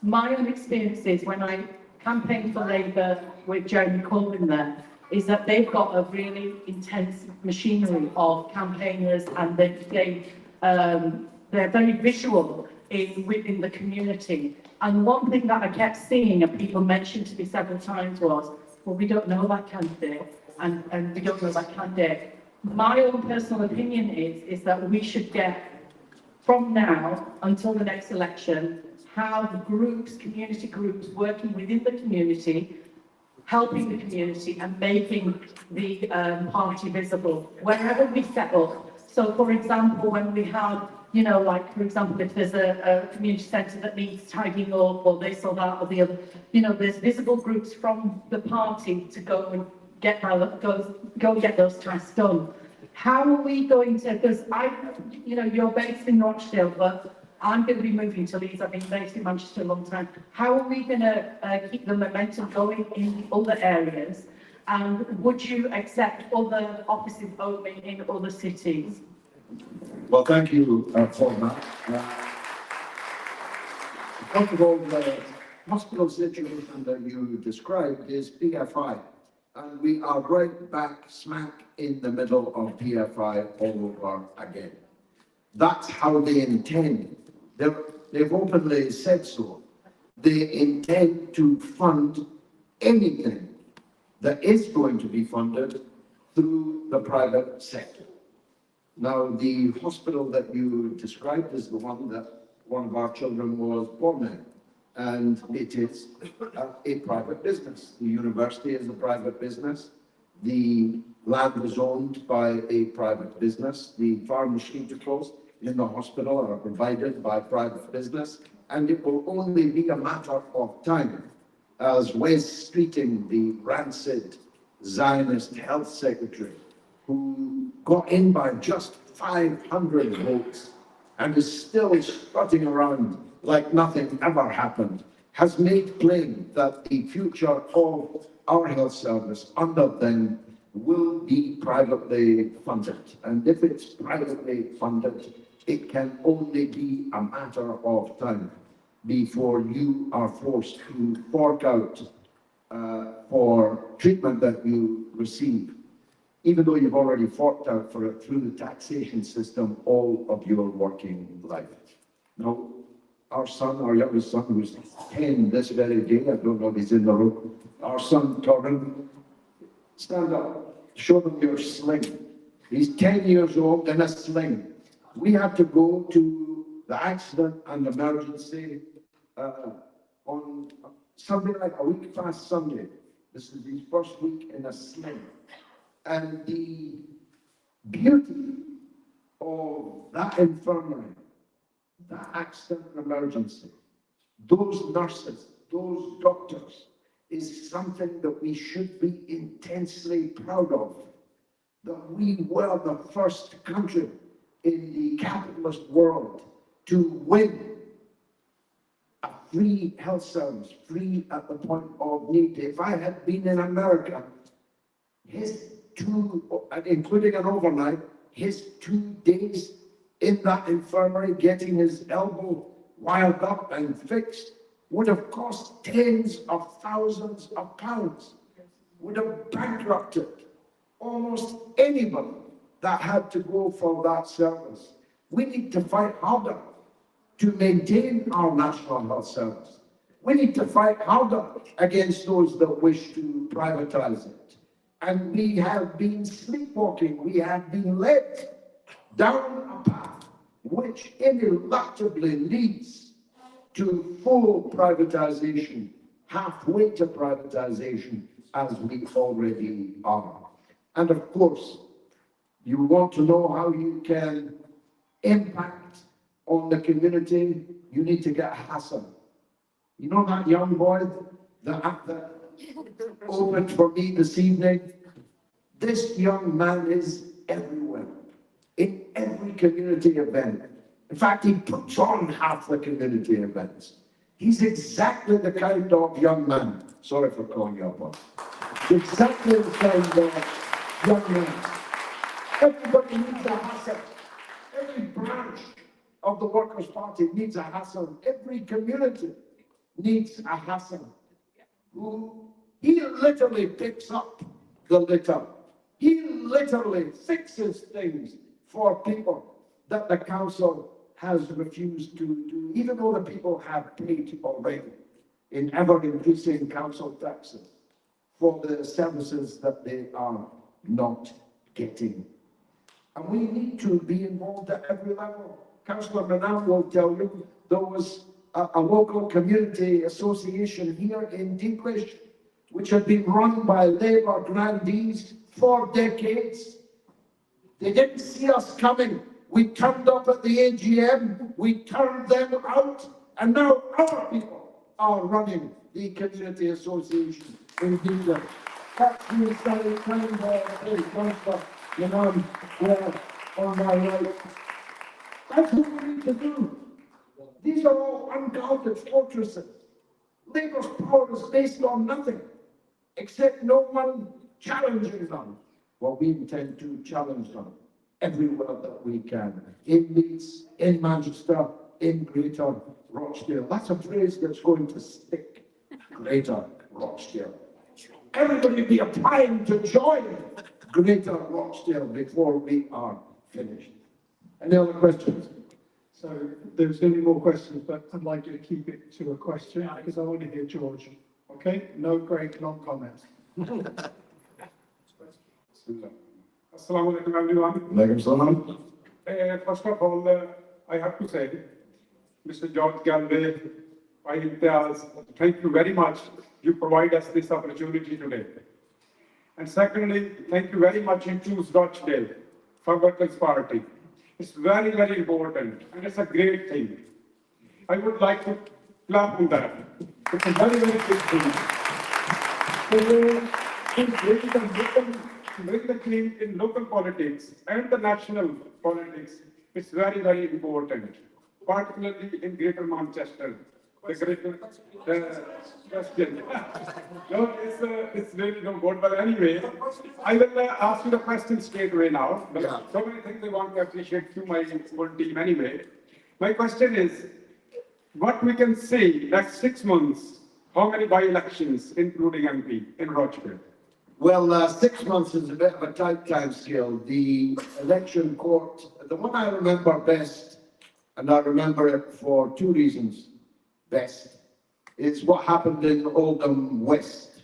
my own experience is when I campaigned for Labour with Jeremy Corbyn there, is that they've got a really intense machinery of campaigners, and they're very visual within the community. And one thing that I kept seeing, and people mentioned to me several times, was, well, we don't know that candidate, and we don't know that candidate. My own personal opinion is that we should get, from now until the next election, have groups, community groups, working within the community, helping the community and making the party visible wherever we set up. So, for example, when we have, for example, if there's a community centre that needs tidying up, or this or that or the other, there's visible groups from the party to go and get those tasks done. How are we going to? Because you're based in Rochdale, but I'm going to be moving to Leeds. I've been based in Manchester a long time. How are we going to keep the momentum going in other areas? And would you accept other offices opening in other cities? Well, thank you for that. First of all, the hospital situation that you described is PFI, and we are right back smack in the middle of PFI all over again. That's how they intend. They've openly said so. They intend to fund anything that is going to be funded through the private sector. Now, the hospital that you described is the one that one of our children was born in, and it is a private business. The university is a private business. The land is owned by a private business. The pharmaceuticals in the hospital are provided by private business, and it will only be a matter of time as Wes Streeting, the rancid Zionist health secretary, who got in by just 500 votes and is still strutting around like nothing ever happened, has made plain that the future of our health service under them will be privately funded. And if it's privately funded, it can only be a matter of time before you are forced to fork out for treatment that you receive, even though you've already forked out for it through the taxation system all of your working life. Now, our son, our youngest son, who's 10 this very day, I don't know if he's in the room, our son, Torrin, stand up, show them your sling. He's 10 years old in a sling. We had to go to the accident and emergency on something like a week past Sunday. This is his first week in a sling. And the beauty of that infirmary, that accident and emergency, those nurses, those doctors, is something that we should be intensely proud of. That we were the first country in the capitalist world to win a free health service, free at the point of need. If I had been in America, his including an overnight, his 2 days in that infirmary getting his elbow wired up and fixed would have cost tens of thousands of pounds, would have bankrupted almost anybody that had to go for that service. We need to fight harder to maintain our national health service. We need to fight harder against those that wish to privatize it. And we have been sleepwalking. We have been led down a path which ineluctably leads to full privatization, halfway to privatization, as we already are. And of course, you want to know how you can impact on the community, you need to get Hassan. You know that young boy that opened for me this evening? This young man is everywhere, in every community event. In fact, he puts on half the community events. He's exactly the kind of young man. Sorry for calling you up. Exactly the kind of young man. Everybody needs a Hassan. Every branch of the Workers' Party needs a Hassan. Every community needs a Hassan. Who he literally picks up the litter. He literally fixes things for people that the council has refused to do, even though the people have paid already in ever-increasing council taxes for the services that they are not getting. And we need to be involved at every level. Councillor Manam will tell you there was a local community association here in Deaglish, which had been run by Labour grandees for decades. They didn't see us coming. We turned up at the AGM, we turned them out, and now our people are running the community association in Deaglish. That's the starting time Councillor Manam on my right. That's what we need to do. These are all unguarded fortresses. Labour's power is based on nothing, except no one challenging them. Well, we intend to challenge them everywhere that we can. In Leeds, in Manchester, in Greater Rochdale. That's a phrase that's going to stick. Greater Rochdale. Everybody be applying to join Greater Rochdale before we are finished. Any other questions? So there's any more questions, but I'd like you to keep it to a question because I want to hear George. Okay? No great long comments. Assalamu alaikum everyone. Alaikum salam. First of all, I have to say, Mr. George Galloway, thank you very much. You provide us this opportunity today. And secondly, thank you very much you choose Rochdale for Workers' Party. It's very, very important and it's a great thing. I would like to clap on that. It's a very, very big thing. Bring the team in local politics and the national politics. It's very, very important, particularly in Greater Manchester. The greater question. No, it's really no good. But anyway, I will ask you the question straight away now. But so many things I want to appreciate through my whole team anyway. My question is, what we can say next 6 months, how many by-elections, including MP, in Rochdale? Well, 6 months is a bit of a tight time scale. The election court, the one I remember best, and I remember it for two reasons best, is what happened in Oldham West,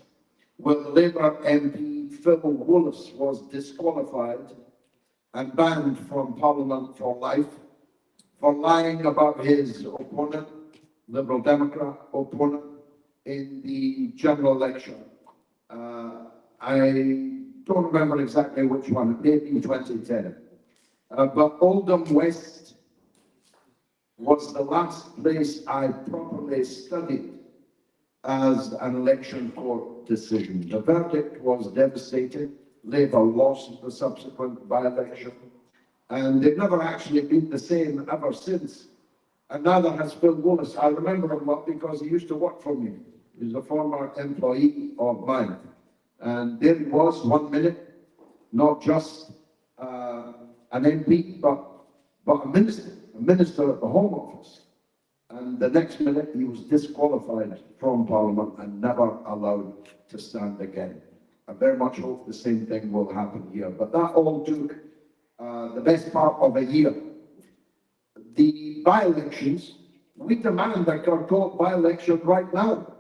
where the Labour MP Phil Willis was disqualified and banned from Parliament for life for lying about his opponent, Liberal Democrat opponent, in the general election. I don't remember exactly which one, it may be 2010. But Oldham West was the last place I properly studied as an election court decision. The verdict was devastating. Labour lost the subsequent by-election, and they've never actually been the same ever since. And neither has Phil Willis. I remember him well because he used to work for me. He was a former employee of mine. And there he was 1 minute, not just an MP, but a minister at the Home Office. And the next minute he was disqualified from Parliament and never allowed to stand again. I very much hope the same thing will happen here. But that all took the best part of a year. The by-elections, we demand a Kirkcaldy by-election right now.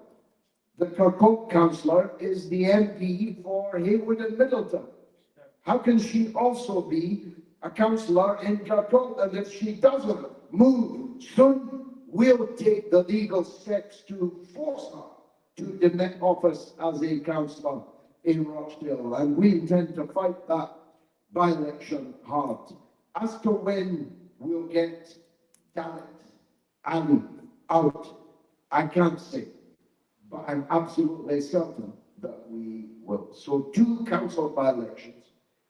The Kirkcaldy councillor is the MP for Haywood and Middleton. How can she also be a councillor in Kirkcaldy? And if she doesn't move soon, we'll take the legal steps to force her to demit office as a councillor in Rochdale. And we intend to fight that by-election hard. As to when we'll get Dalit Ali out, I can't say. But I'm absolutely certain that we will. So 2 council by-elections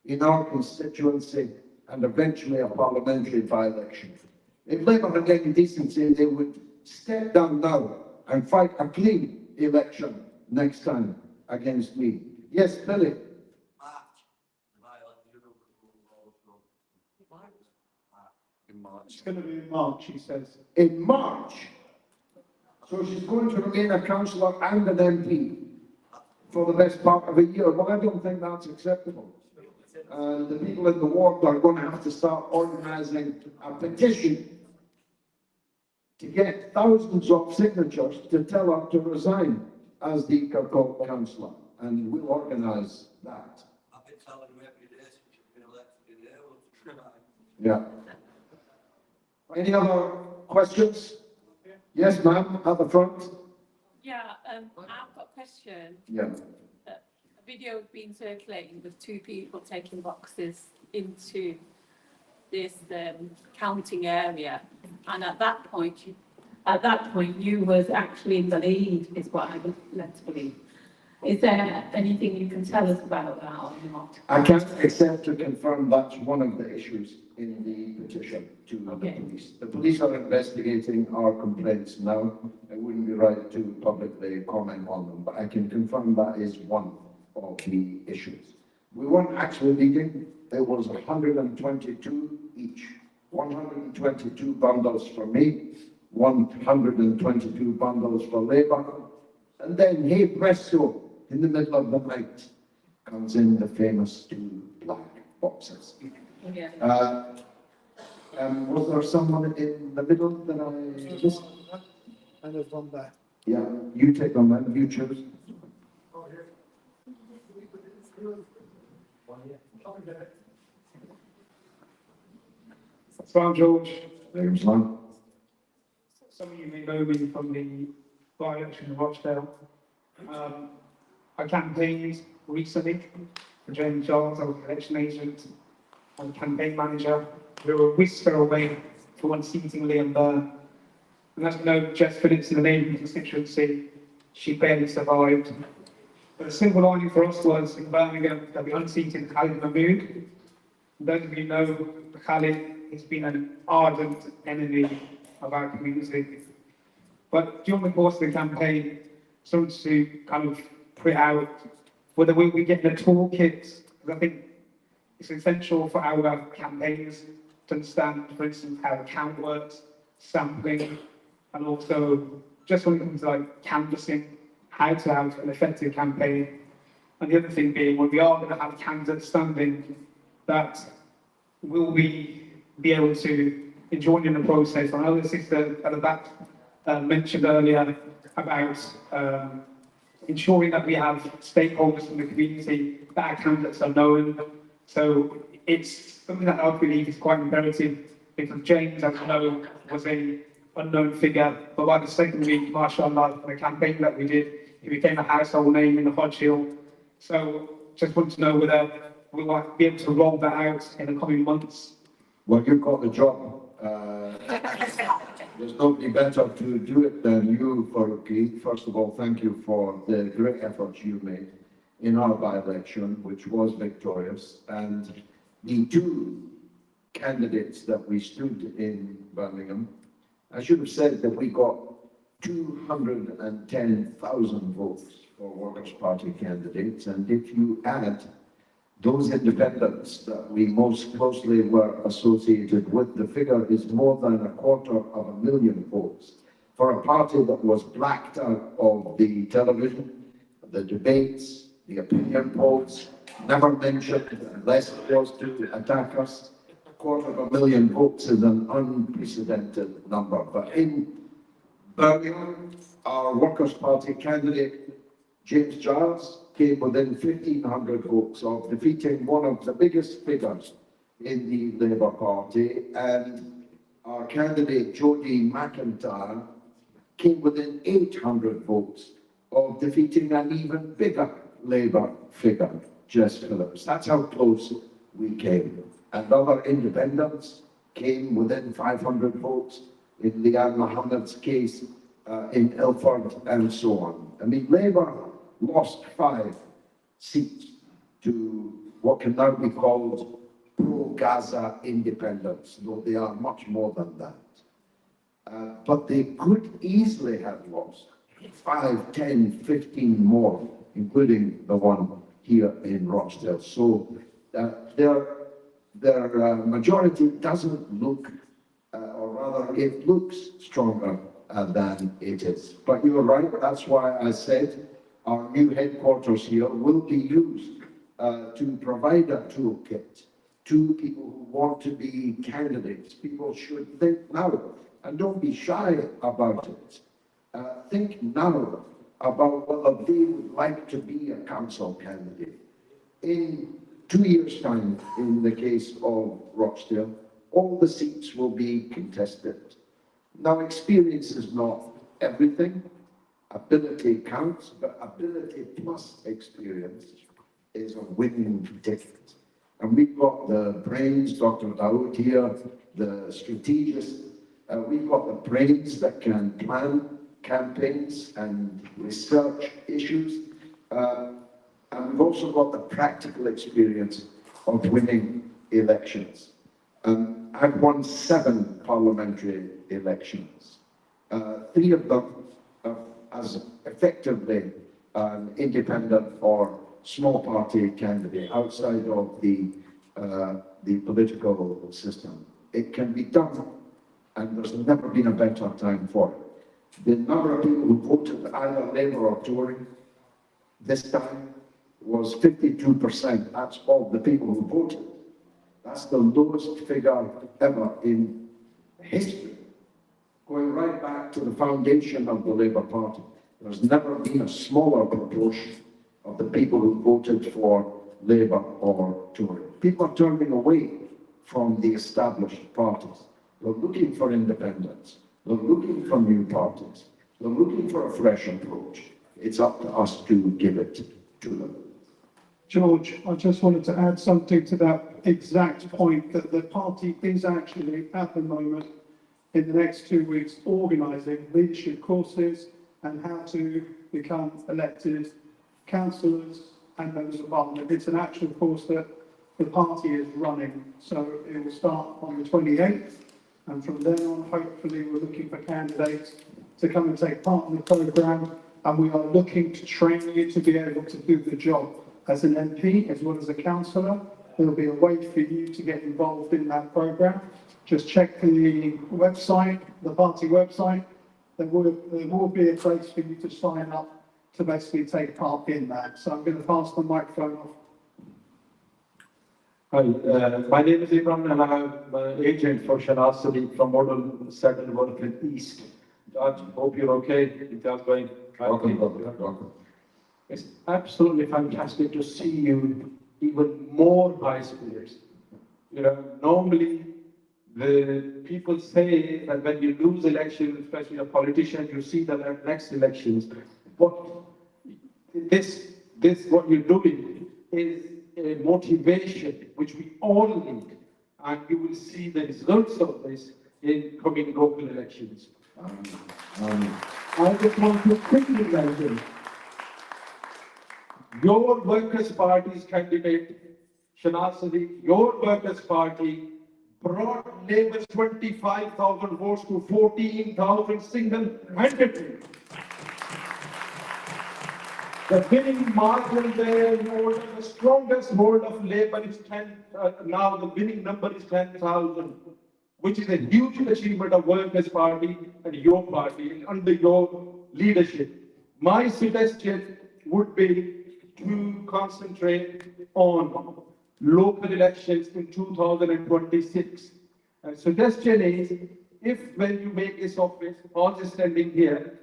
in our constituency and eventually a parliamentary by-election. If Labour had any decency, they would step down now and fight a clean election next time against me. Yes, Billy? In March. It's going to be in March, he says. In March? So she's going to remain a councillor and an MP for the best part of a year. Well, I don't think that's acceptable. And the people in the ward are going to have to start organising a petition to get thousands of signatures to tell her to resign as the Kirkcaldy councillor. And we'll organise that. I've been telling her every day since she's been elected in there. Yeah. Any other questions? Yes, ma'am, at the front. Yeah, I've got a question. Yeah. A video being circulating with 2 people taking boxes into this counting area, and at that point you was actually in the lead, is what I was led to believe. Is there anything you can tell us about that or not? I can't accept to confirm that's one of the issues in the petition to the police. The police are investigating our complaints now. It wouldn't be right to publicly comment on them, but I can confirm that is one of the issues. We weren't actually leading. There was 122 each. 122 bundles for me, 122 bundles for Labour, and then, hey presto, in the middle of the night comes in the famous 2 black boxes. Yeah. Was there someone in the middle that I missed? And there's one there. Yeah, you take them then, you choose. So I'm George. There's one. Some of you may know me from the by-election in Rochdale. I campaigned recently for James Giles. I was the election agent and campaign manager. We were a whisker away for unseating Liam Byrne. And as you know, Jess Phillips in the neighbouring constituency, she barely survived. But the silver lining for us was in Birmingham that we unseated Khalid Mahmood. Those of you know, Khalid has been an ardent enemy of our community. But during the course of the campaign, started to kind of put out whether we get the toolkit, because I think it's essential for our campaigners to understand, for instance, how the count works, sampling, and also just when it comes to like canvassing, how to have an effective campaign. And the other thing being, when we are going to have candidates standing, that will we be able to join in the process. I know the sister at the back mentioned earlier about ensuring that we have stakeholders in the community, that our candidates are known. So it's something that I believe is quite imperative, because James, as you know, was a unknown figure, but by the second week, mashallah, the campaign that we did, he became a household name in the Hodge Hill. So just want to know whether we'll be able to roll that out in the coming months. Well, you've got the job. There's nobody better to do it than you, Faruqi. First of all, thank you for the great efforts you made in our by-election, which was victorious. And the two candidates that we stood in Birmingham, I should have said that we got 210,000 votes for Workers' Party candidates. And if you add those independents that we most closely were associated with, the figure is more than 250,000 votes for a party that was blacked out of the television, the debates, the opinion polls, never mentioned unless it was to attack us. 250,000 votes is an unprecedented number. But in Birmingham, our Workers' Party candidate, James Giles, came within 1,500 votes of defeating one of the biggest figures in the Labour Party, and our candidate, Jodie McIntyre, came within 800 votes of defeating an even bigger Labour figure, Jess Phillips. That's how close we came. And other independents came within 500 votes in Leanne Mohammed's case in Ilford, and so on. I mean, Labour lost 5 seats to what can now be called pro-Gaza independents, though they are much more than that. But they could easily have lost 5, 10, 15 more, including the one here in Rochdale. So their majority doesn't look, or rather it looks stronger than it is. But you're right, that's why I said our new headquarters here will be used to provide a toolkit to people who want to be candidates. People should think now, and don't be shy about it. Think now about whether they would like to be a council candidate. In 2 years' time, in the case of Rochdale, all the seats will be contested. Now, experience is not everything. Ability counts, but ability plus experience is a winning ticket. And we've got the brains, Dr. Dawood here, the strategist. We've got the brains that can plan campaigns and research issues. And we've also got the practical experience of winning elections. I've won 7 parliamentary elections. 3 of them as effectively an independent or small party candidate outside of the political system. It can be done, and there's never been a better time for it. The number of people who voted either Labour or Tory this time was 52%. That's of the people who voted. That's the lowest figure ever in history. Going right back to the foundation of the Labour Party, there's never been a smaller proportion of the people who voted for Labour or Tory. People are turning away from the established parties. They're looking for independence. They're looking for new parties. They're looking for a fresh approach. It's up to us to give it to them. George, I just wanted to add something to that exact point, that the party is actually, at the moment, in the next 2 weeks, organising leadership courses and how to become elected councillors and members of parliament. It's an actual course that the party is running, so it will start on the 28th, and from then on, hopefully, we're looking for candidates to come and take part in the programme, and we are looking to train you to be able to do the job as an MP as well as a councillor. There'll be a way for you to get involved in that programme. Just check the website, the party website. There will be a place for you to sign up to basically take part in that. So I'm going to pass the microphone off. Hi, my name is Imran and I'm an agent for Shanaz Sadiq from Model 7 Workland East. I hope you're okay. It's going. Welcome. It's absolutely fantastic to see you even more high spirits. You know, normally the people say that when you lose elections, especially a politician, you see the next elections. But this what you're doing is a motivation which we all need, and you will see the results of this in coming local elections. I just want to quickly mention your Workers' Party's candidate, Shanaz Sadiq, your Workers' Party brought Labour's 25,000 votes to 14,000 single-handedly. The winning margin there in order, the strongest hold of Labour is 10, now the winning number is 10,000, which is a huge achievement of Workers' Party and your party under your leadership. My suggestion would be to concentrate on local elections in 2026. And suggestion is, if when you make this office, all is standing here,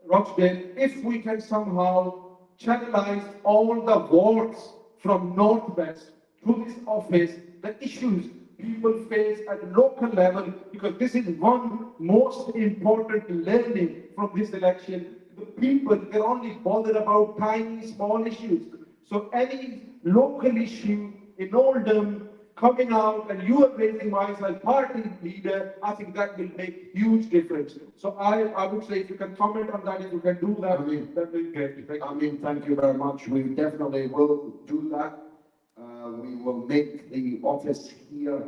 Rochdale, if we can somehow channelize all the votes from Northwest to this office, the issues people face at local level, because this is one most important learning from this election. The people, they're only bothered about tiny, small issues. So any local issue in Oldham coming out and you are raising voice as party leader, I think that will make huge difference. So I would say if you can comment on that, if you can do that, that will be great. Thank you very much. We definitely will do that. We will make the office here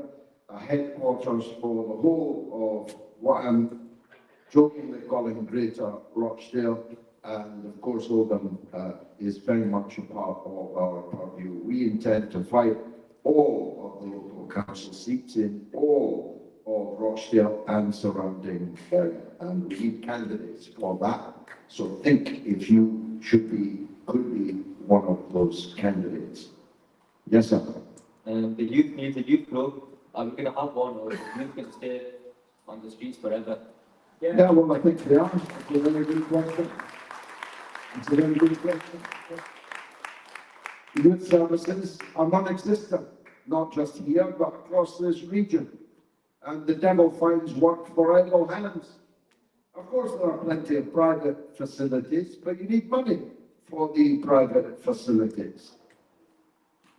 a headquarters for the whole of what I'm jokingly calling Greater Rochdale, and of course Oldham is very much a part of our purview. We intend to fight all of the local council seats in all of Rochdale and surrounding area, and we need candidates for that. So think if you could be one of those candidates. Yes, sir. The youth needs a youth club. Are we going to have one, or the youth can stay on the streets forever? Yeah, well, I think they are. It's a very good question. It's a very good question. Youth services are non-existent, not just here, but across this region. And the devil finds work for idle hands. Of course, there are plenty of private facilities, but you need money for the private facilities.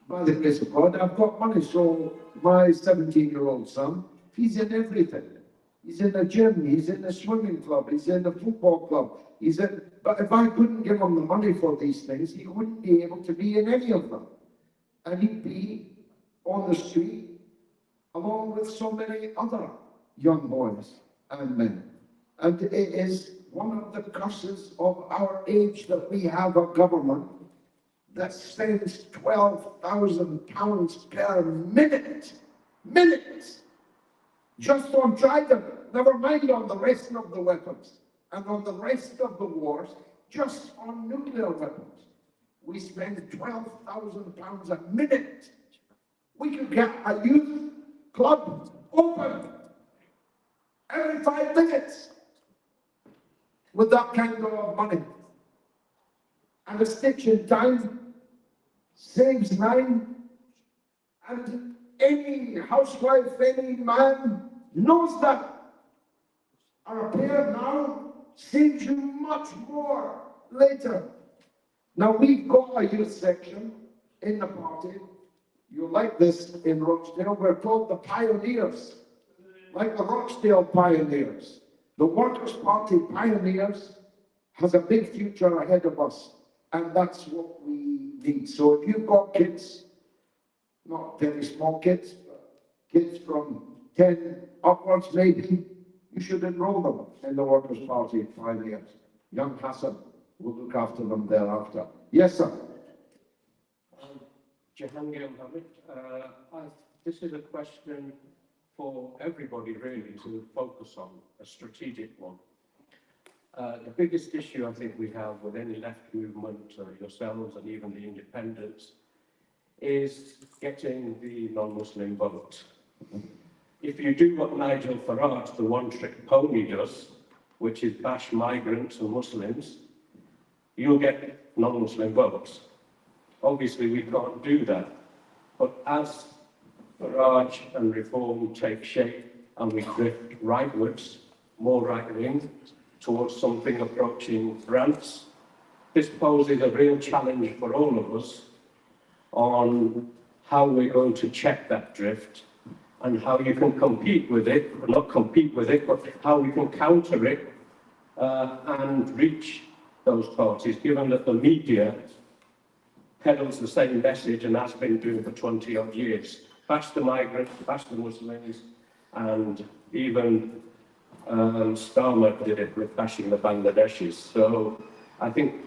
By the grace of God, I've got money, so my 17-year-old son, he's in everything. He's in a gym, he's in a swimming club, he's in a football club, but if I couldn't give him the money for these things, he wouldn't be able to be in any of them. And he'd be on the street along with so many other young boys and men. And it is one of the curses of our age that we have a government that spends £12,000 per minute, just on Trident, never mind on the rest of the weapons, and on the rest of the wars, just on nuclear weapons. We spend £12,000 a minute We could get a youth club open every 5 minutes with that kind of money. And a stitch in time saves 9. And any housewife, any man knows that. A repair now saves you much more later. Now we've got a youth section in the party. You like this in Rochdale, we're called the Pioneers, like the Rochdale Pioneers. The Workers' Party Pioneers has a big future ahead of us, and that's what we need. So if you've got kids, not very small kids, but kids from 10 upwards maybe, you should enroll them in the Workers' Party Pioneers. Young Hassan will look after them thereafter. Yes, sir. Jahangir Mohammed, this is a question for everybody really to focus on, a strategic one. The biggest issue I think we have with any left movement, yourselves and even the independents, is getting the non-Muslim vote. If you do what Nigel Farage, the one-trick pony, does, which is bash migrants and Muslims, you'll get non-Muslim votes. Obviously, we can't do that. But as Farage and Reform take shape and we drift rightwards, more right-wing, towards something approaching France, this poses a real challenge for all of us on how we're going to check that drift and how you can compete with it, not compete with it, but how we can counter it and reach those parties, given that the media peddles the same message and has been doing for 20-odd years. Bash the migrants, bash the Muslims, and even Starmer did it with bashing the Bangladeshis. So I think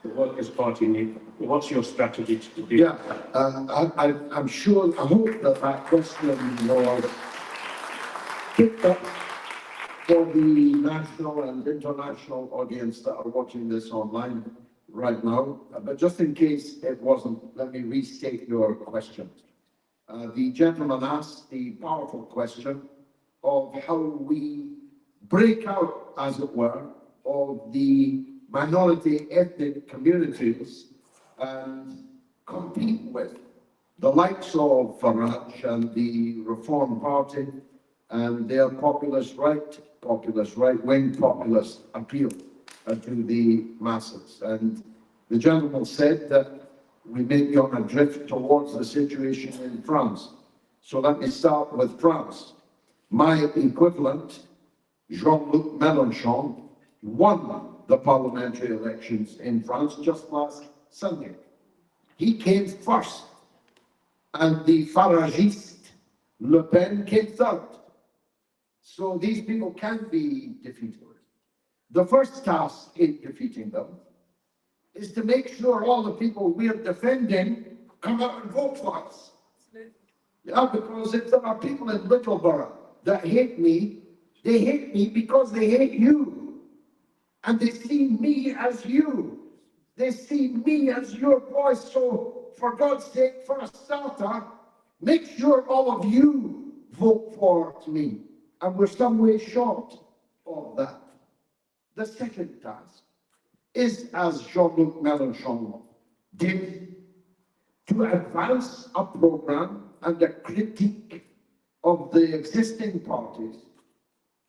the Workers' Party need, what's your strategy to do? Yeah, I'm sure, I hope that that question was picked up for the national and international audience that are watching this online right now. But just in case it wasn't, let me restate your question. The gentleman asked the powerful question of how we break out, as it were, of the minority ethnic communities and compete with the likes of Farage and the Reform Party and their populist right-wing populist appeal to the masses. And the gentleman said that we may be on a drift towards the situation in France. So let me start with France. My equivalent, Jean-Luc Mélenchon, won the parliamentary elections in France just last Sunday. He came first, and the Faragiste Le Pen came third. So these people can be defeated. The first task in defeating them is to make sure all the people we're defending come out and vote for us. Yeah, because if there are people in Littleborough that hate me, they hate me because they hate you. And they see me as you. They see me as your voice. So, for God's sake, for a starter, make sure all of you vote for me. And we're some way short of that. The second task is, as Jean-Luc Mélenchon did, to advance a program and a critique of the existing parties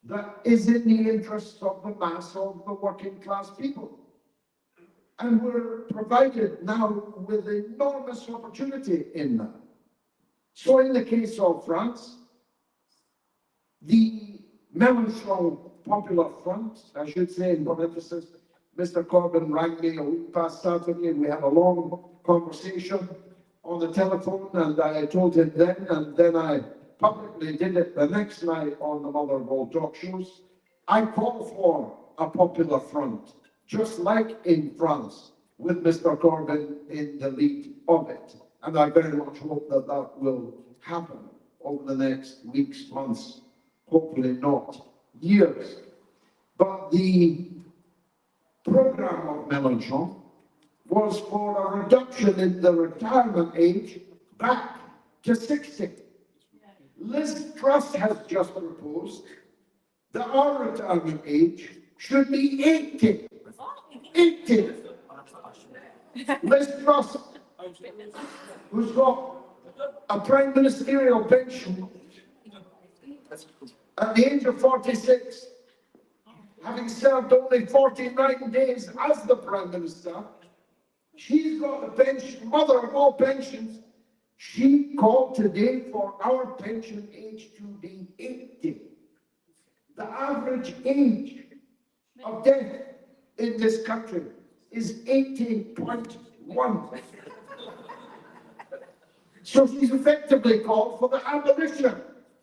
that is in the interests of the mass of the working class people. And we're provided now with enormous opportunity in that. So in the case of France, the Mélenchon Popular Front, I should say in parenthesis, Mr. Corbyn rang me a week past Saturday and we had a long conversation on the telephone, and I told him then, and then I publicly did it the next night on the Mother of All talk shows. I call for a popular front, just like in France, with Mr. Corbyn in the lead of it. And I very much hope that that will happen over the next weeks, months, hopefully not years. But the program of Mélenchon was for a reduction in the retirement age back to 60. Liz Truss has just proposed that our retirement age should be 80. 80. Liz Truss, who's got a prime ministerial pension at the age of 46, having served only 49 days as the prime minister, she's got a pension, mother of all pensions. She called today for our pension age to be 80. The average age of death in this country is 80.1. So she's effectively called for the abolition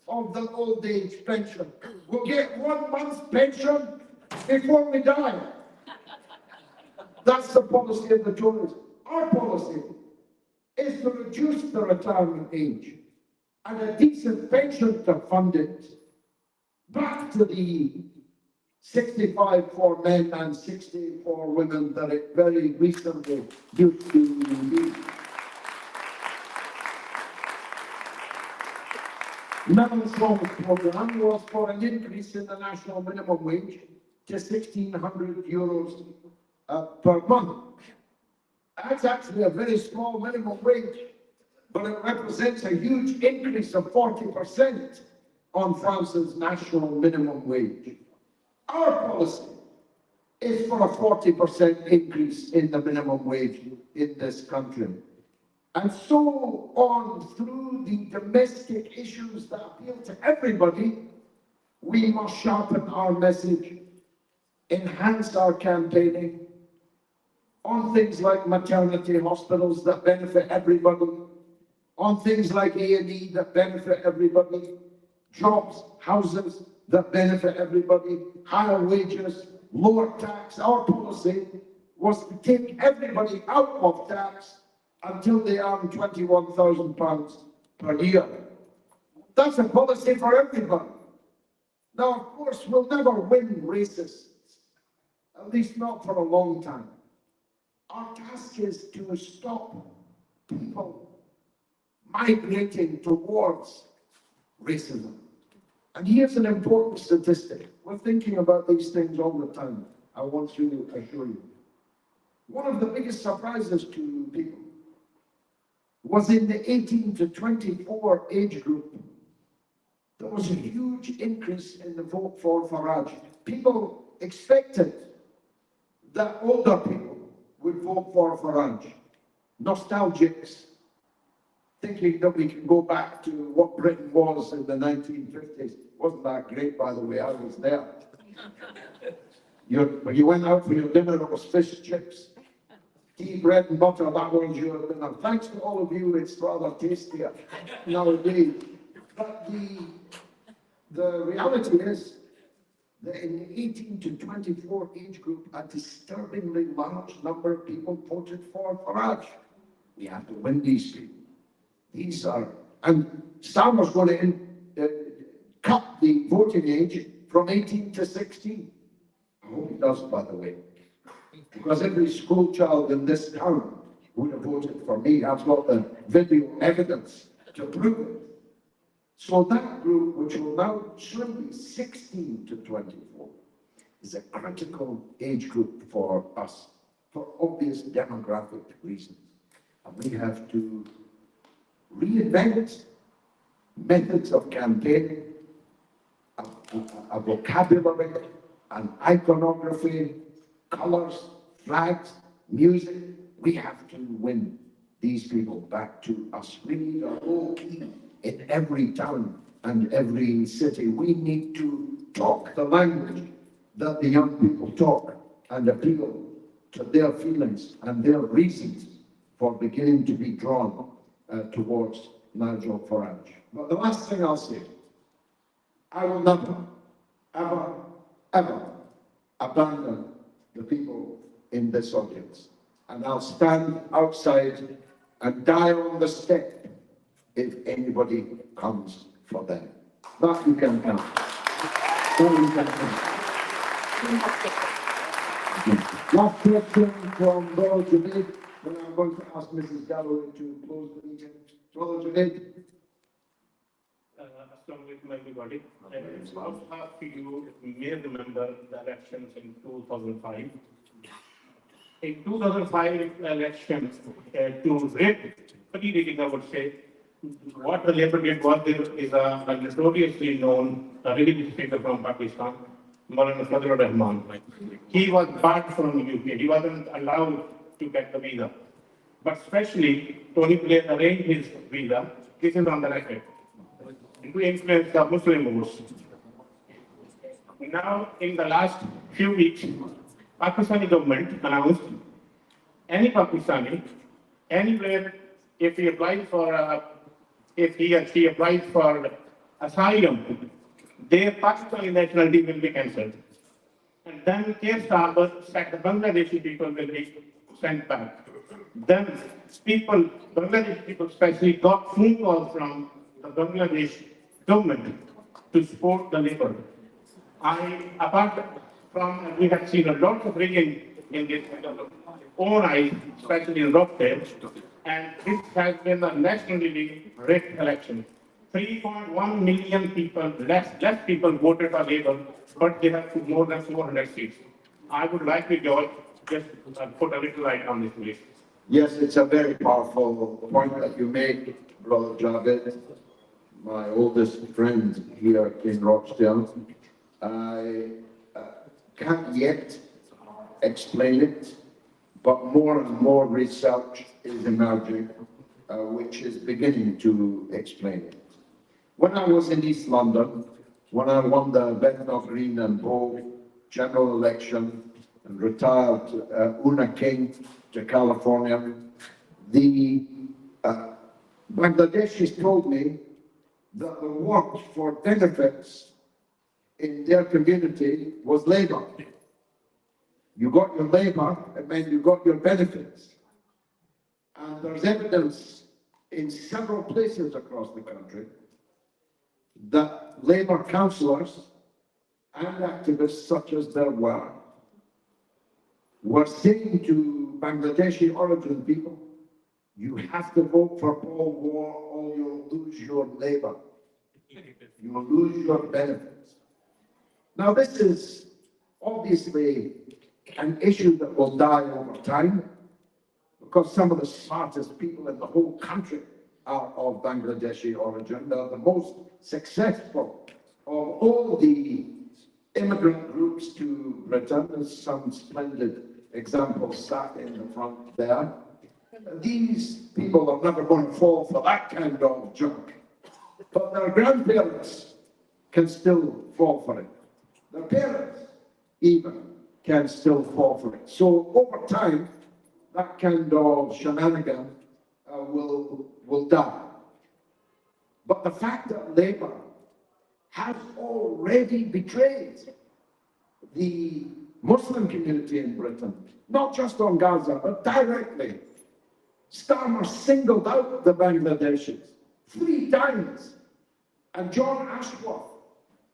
of the old age pension. We'll get 1 month's pension before we die. That's the policy of the Tories. Our policy is to reduce the retirement age and a decent pension to fund it back to the 65 for men and 60 for women that it very recently used to be. Melon's programme was for an increase in the national minimum wage to €1,600 per month. That's actually a very small minimum wage, but it represents a huge increase of 40% on France's national minimum wage. Our policy is for a 40% increase in the minimum wage in this country. And so on through the domestic issues that appeal to everybody, we must sharpen our message, enhance our campaigning on things like maternity hospitals that benefit everybody, on things like A&E that benefit everybody, jobs, houses that benefit everybody, higher wages, lower tax. Our policy was to take everybody out of tax until they earn £21,000 per year. That's a policy for everybody. Now, of course, we'll never win racists, at least not for a long time. Our task is to stop people migrating towards racism. And here's an important statistic. We're thinking about these things all the time. I want to assure you. One of the biggest surprises to people was in the 18 to 24 age group. There was a huge increase in the vote for Farage. People expected that older people would vote for Farage. Nostalgics, thinking that we can go back to what Britain was in the 1950s. Wasn't that great, by the way? I was there. When you went out for your dinner, it was fish chips, tea, bread and butter. That was your dinner. Thanks to all of you, it's rather tastier nowadays. But the reality is that in the 18 to 24 age group, a disturbingly large number of people voted for Farage. We have to win these people. These are, and Starmer's going to cut the voting age from 18 to 16. I hope he does, by the way, because every school child in this town would have voted for me. I've got the video evidence to prove it. So that group, which will now soon be 16 to 24, is a critical age group for us, for obvious demographic reasons. And we have to reinvent methods of campaigning, a vocabulary, an iconography, colours, flags, music. We have to win these people back to us. We need a low key in every town and every city. We need to talk the language that the young people talk and appeal to their feelings and their reasons for beginning to be drawn towards Nigel Farage. But the last thing I'll say, I will never, ever, ever abandon the people in this audience. And I'll stand outside and die on the step if anybody comes for them. That you can count. That you can count. Last question from Boris Jabid, then I'm going to ask Mrs. Galloway to close the meeting. Brother Junaid. Assalamu alaikum everybody. Most of you may remember the elections in 2005. In 2005 elections, to pre-dating I would say, what the Labour did was there is a notoriously known religious figure from Pakistan, Maulana Fazlur Rahman. He was barred from UK. He wasn't allowed to get the visa. But especially, Tony Blair arranged his visa. This is on the record. To influence the Muslim votes. Now, in the last few weeks, Pakistani government announced any Pakistani, anywhere, if he applies for, if he or she applies for asylum, their Pakistani nationality will be cancelled. And then Keir Starmer said the Bangladeshi people will be sent back. Then people, Bangladeshi people especially, got phone calls from the Bangladesh government to support the Labour. Apart from, we have seen a lot of rigging in this own eyes, especially in Rockdale, and this has been a nationally rigged election. 3.1 million people, less people voted for Labour, but they have more than 400 seats. I would like to, George, just put a little light on this, please. Yes, it's a very powerful point that you make, Brother Javed, my oldest friend here in Rochdale. I can't yet explain it, but more and more research is emerging, which is beginning to explain it. When I was in East London, when I won the Bethnal Green and Bow general election and retired Una King to California, the Bangladeshis told me that the work for benefits in their community was Labour. You got your Labour, it meant you got your benefits. And there's evidence in several places across the country that Labour councillors and activists, such as there were saying to Bangladeshi origin people, you have to vote for Paul War or you'll lose your Labour. You'll lose your benefits. Now this is obviously an issue that will die over time because some of the smartest people in the whole country are of Bangladeshi origin. They're the most successful of all the immigrant groups to Britain. There's some splendid examples sat in the front there. These people are never going to fall for that kind of junk. But their grandparents can still fall for it. Their parents even can still fall for it. So over time, that kind of shenanigan will die. But the fact that Labour has already betrayed the Muslim community in Britain, not just on Gaza, but directly. Starmer singled out the Bangladeshis 3 times, and John Ashworth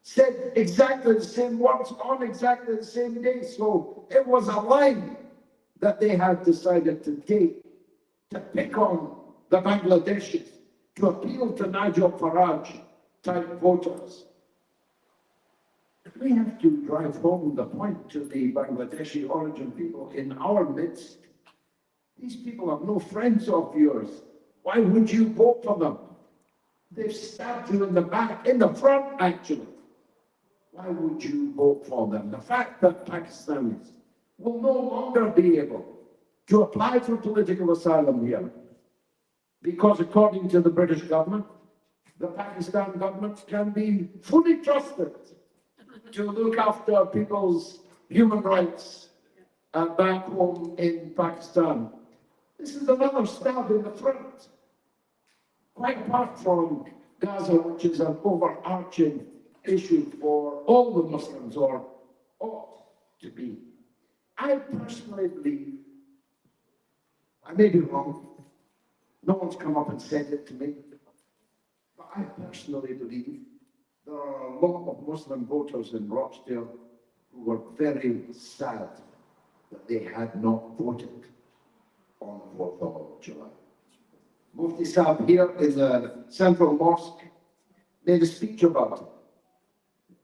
said exactly the same words on exactly the same day. So it was a line that they had decided to take to pick on the Bangladeshis, to appeal to Nigel Farage type voters. We have to drive home the point to the Bangladeshi origin people in our midst. These people are no friends of yours. Why would you vote for them? They've stabbed you in the back, in the front actually. Why would you vote for them? The fact that Pakistanis will no longer be able to apply for political asylum here, because according to the British government, the Pakistan government can be fully trusted to look after people's human rights back home in Pakistan. This is another stab in the front. Quite apart from Gaza, which is an overarching issue for all the Muslims, or ought to be. I personally believe, I may be wrong, no one's come up and said it to me, but I personally believe there are a lot of Muslim voters in Rochdale who were very sad that they had not voted on the 4th of July. Mufti Saab here in the Central Mosque made a speech about it.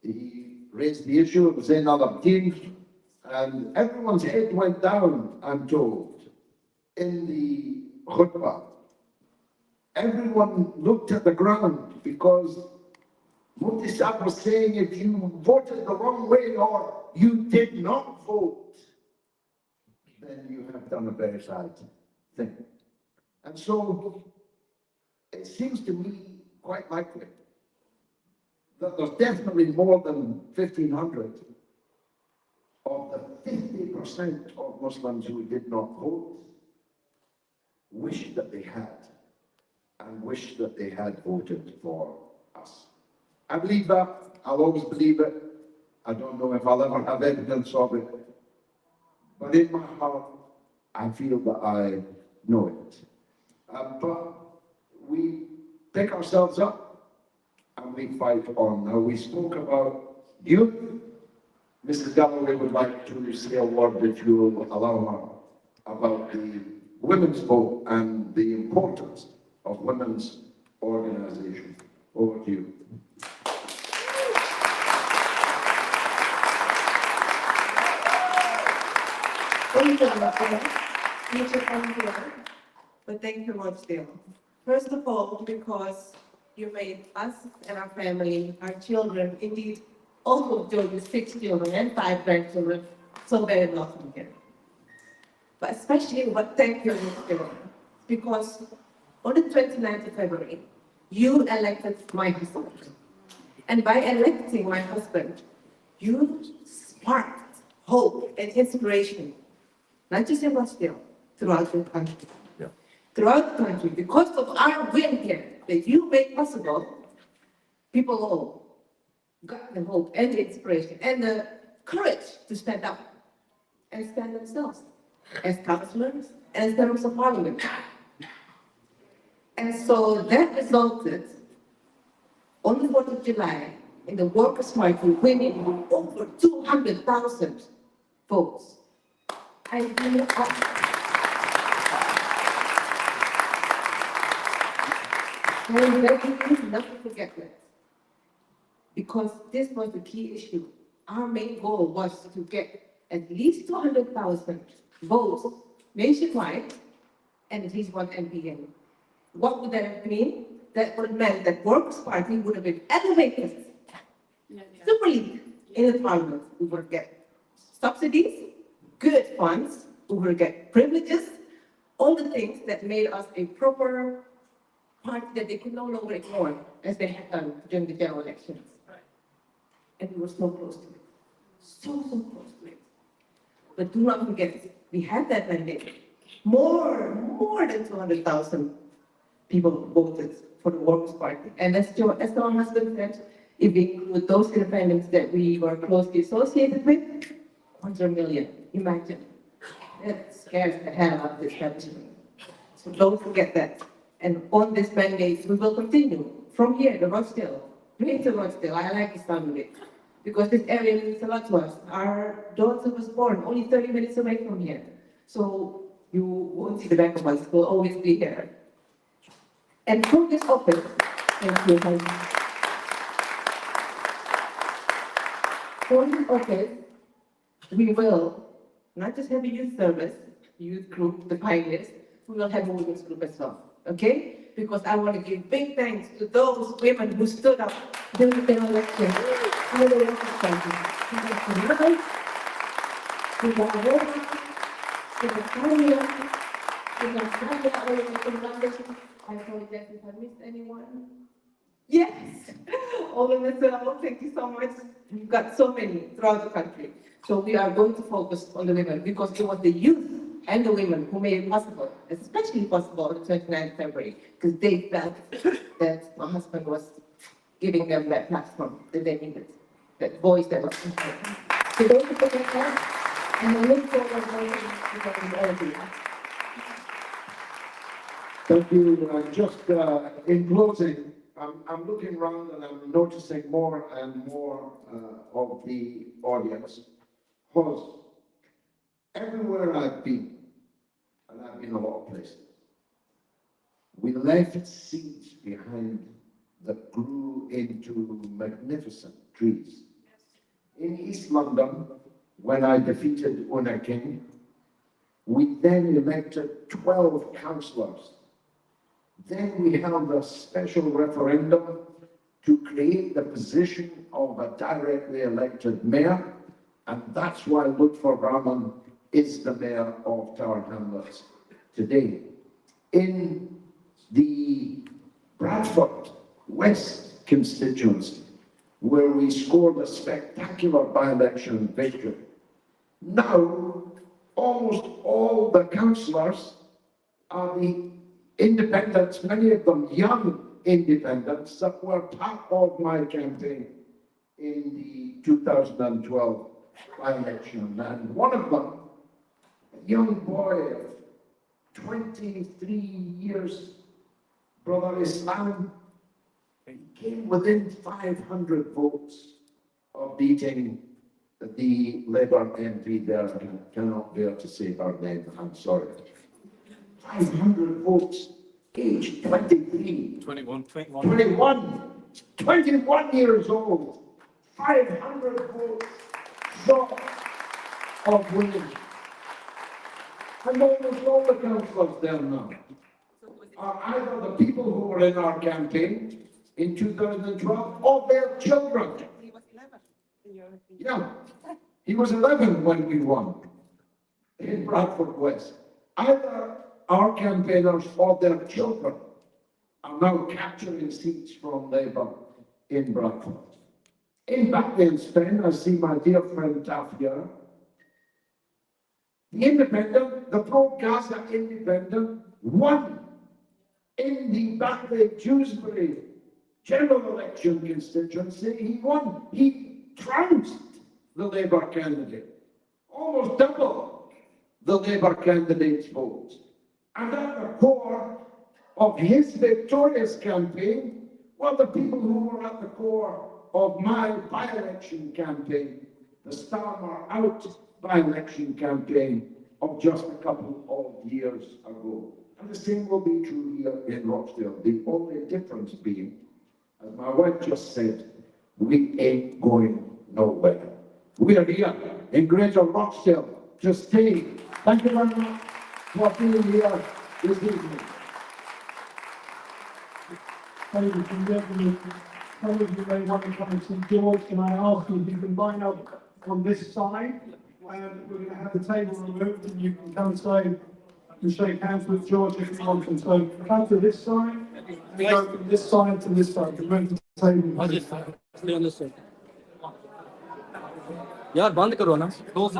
He raised the issue of Zain al-Abidin, and everyone's head went down, I'm told, in the khutbah. Everyone looked at the ground because Mufti Saab was saying if you voted the wrong way or you did not vote, then you have done a very sad thing. And so it seems to me quite likely that there's definitely more than 1,500 of the 50% of Muslims who did not vote wish that they had, and wish that they had voted for us. I believe that. I'll always believe it. I don't know if I'll ever have evidence of it. But in my heart, I feel that I know it. But we pick ourselves up and we fight on. Now, we spoke about youth. Mrs. Galloway would like to say a word, if you will allow her, about the women's vote and the importance of women's organization. Over to you. But thank you much, dear. First of all, because you made us and our family, our children, indeed, all of George's 6 children and 5 grandchildren, so very welcome here. But especially, thank you, Mr. Because on the 29th of February, you elected my husband. And by electing my husband, you sparked hope and inspiration, not just in Boston, throughout the country. Yeah. Throughout the country, because of our win here that you made possible, people all got the hope and the inspiration and the courage to stand up and stand themselves as councillors and as members of parliament. And so that resulted on the 4th of July in the Workers' Party winning over 200,000 votes. I will never forget that. Because this was the key issue. Our main goal was to get at least 200,000 votes nationwide and at least 1 MPA. What would that have mean? That would have meant that Workers' Party would have been elevated, super league in the parliament. We would get subsidies, good funds, we would get privileges, all the things that made us a proper party that they could no longer ignore as they had done during the general elections. And we were so close to it. So close to it. But do not forget, we had that mandate. More than 200,000 people voted for the Workers' Party. And as our husband said, if we include those independents that we were closely associated with, 100,000,000. Imagine. That scares the hell out of this establishment. So don't forget that. And on this mandate, we will continue from here, the Rochdale, Greater Rochdale. I like the sound of it. Because this area means a lot to us. Our daughter was born only 30 minutes away from here. So you won't see the back of us. We'll always be here. And from this office, thank you, from this office, we will not just have a youth service, youth group, the pioneers, we will have a women's group as well. Okay? Because I want to give big thanks to those women who stood up during the general election. I apologize if I missed anyone. Yes! All of us, thank you so much. We've got so many throughout the country. So we are going to focus on the women because it was the youth and the women who made it possible, especially possible on the 29th of February, because they felt that my husband was giving them that platform that they needed, that voice that was important. So thank you for that, and I look forward to working all of you. Thank you. Just in closing, I'm looking around and I'm noticing more and more of the audience. Because everywhere I've been, and I've been a lot of places, We left seeds behind that grew into magnificent trees. In East London, when I defeated Una King, we then elected 12 councillors. Then we held a special referendum to create the position of a directly elected mayor, and that's why Lutfer Rahman is the mayor of Tower Hamlets today. In the Bradford West constituency, where we scored a spectacular by-election victory, now almost all the councillors are the independents, many of them young independents that were part of my campaign in the 2012 by-election. And one of them, a young boy of 23 years, Brother Islam, came within 500 votes of beating the Labour MP there. I cannot bear to say her name, I'm sorry. 500 votes, age 23. 21 years old. 500 votes short of winning. And almost all the councillors there now are either the people who were in our campaign in 2012 or their children. He was 11. Yeah, he was 11 when we won in Bradford West. Either our campaigners or their children are now capturing seats from Labour in Bradford. In Batley and Spen, I see my dear friend Taff here. The Independent, the pro-Gaza Independent, won in the Batley-Dewsbury general election constituency. He won. He trounced the Labour candidate, almost double the Labour candidate's votes. And at the core of his victorious campaign were the people who were at the core of my by-election campaign, the Starmer Out by-election campaign of just a couple of years ago. And the same will be true here in Rochdale. The only difference being, as my wife just said, we ain't going nowhere. We are here in Greater Rochdale to stay. Thank you very much for being here this evening. Ladies and gentlemen, some of you may want to come and see George. Can I ask you if you can line up on this side? And we're going to have the table removed and you can come and shake hands with George if you want to. So come to this side, we go from this side to this side. We move the table. Stay on this side. यार बंद करो ना close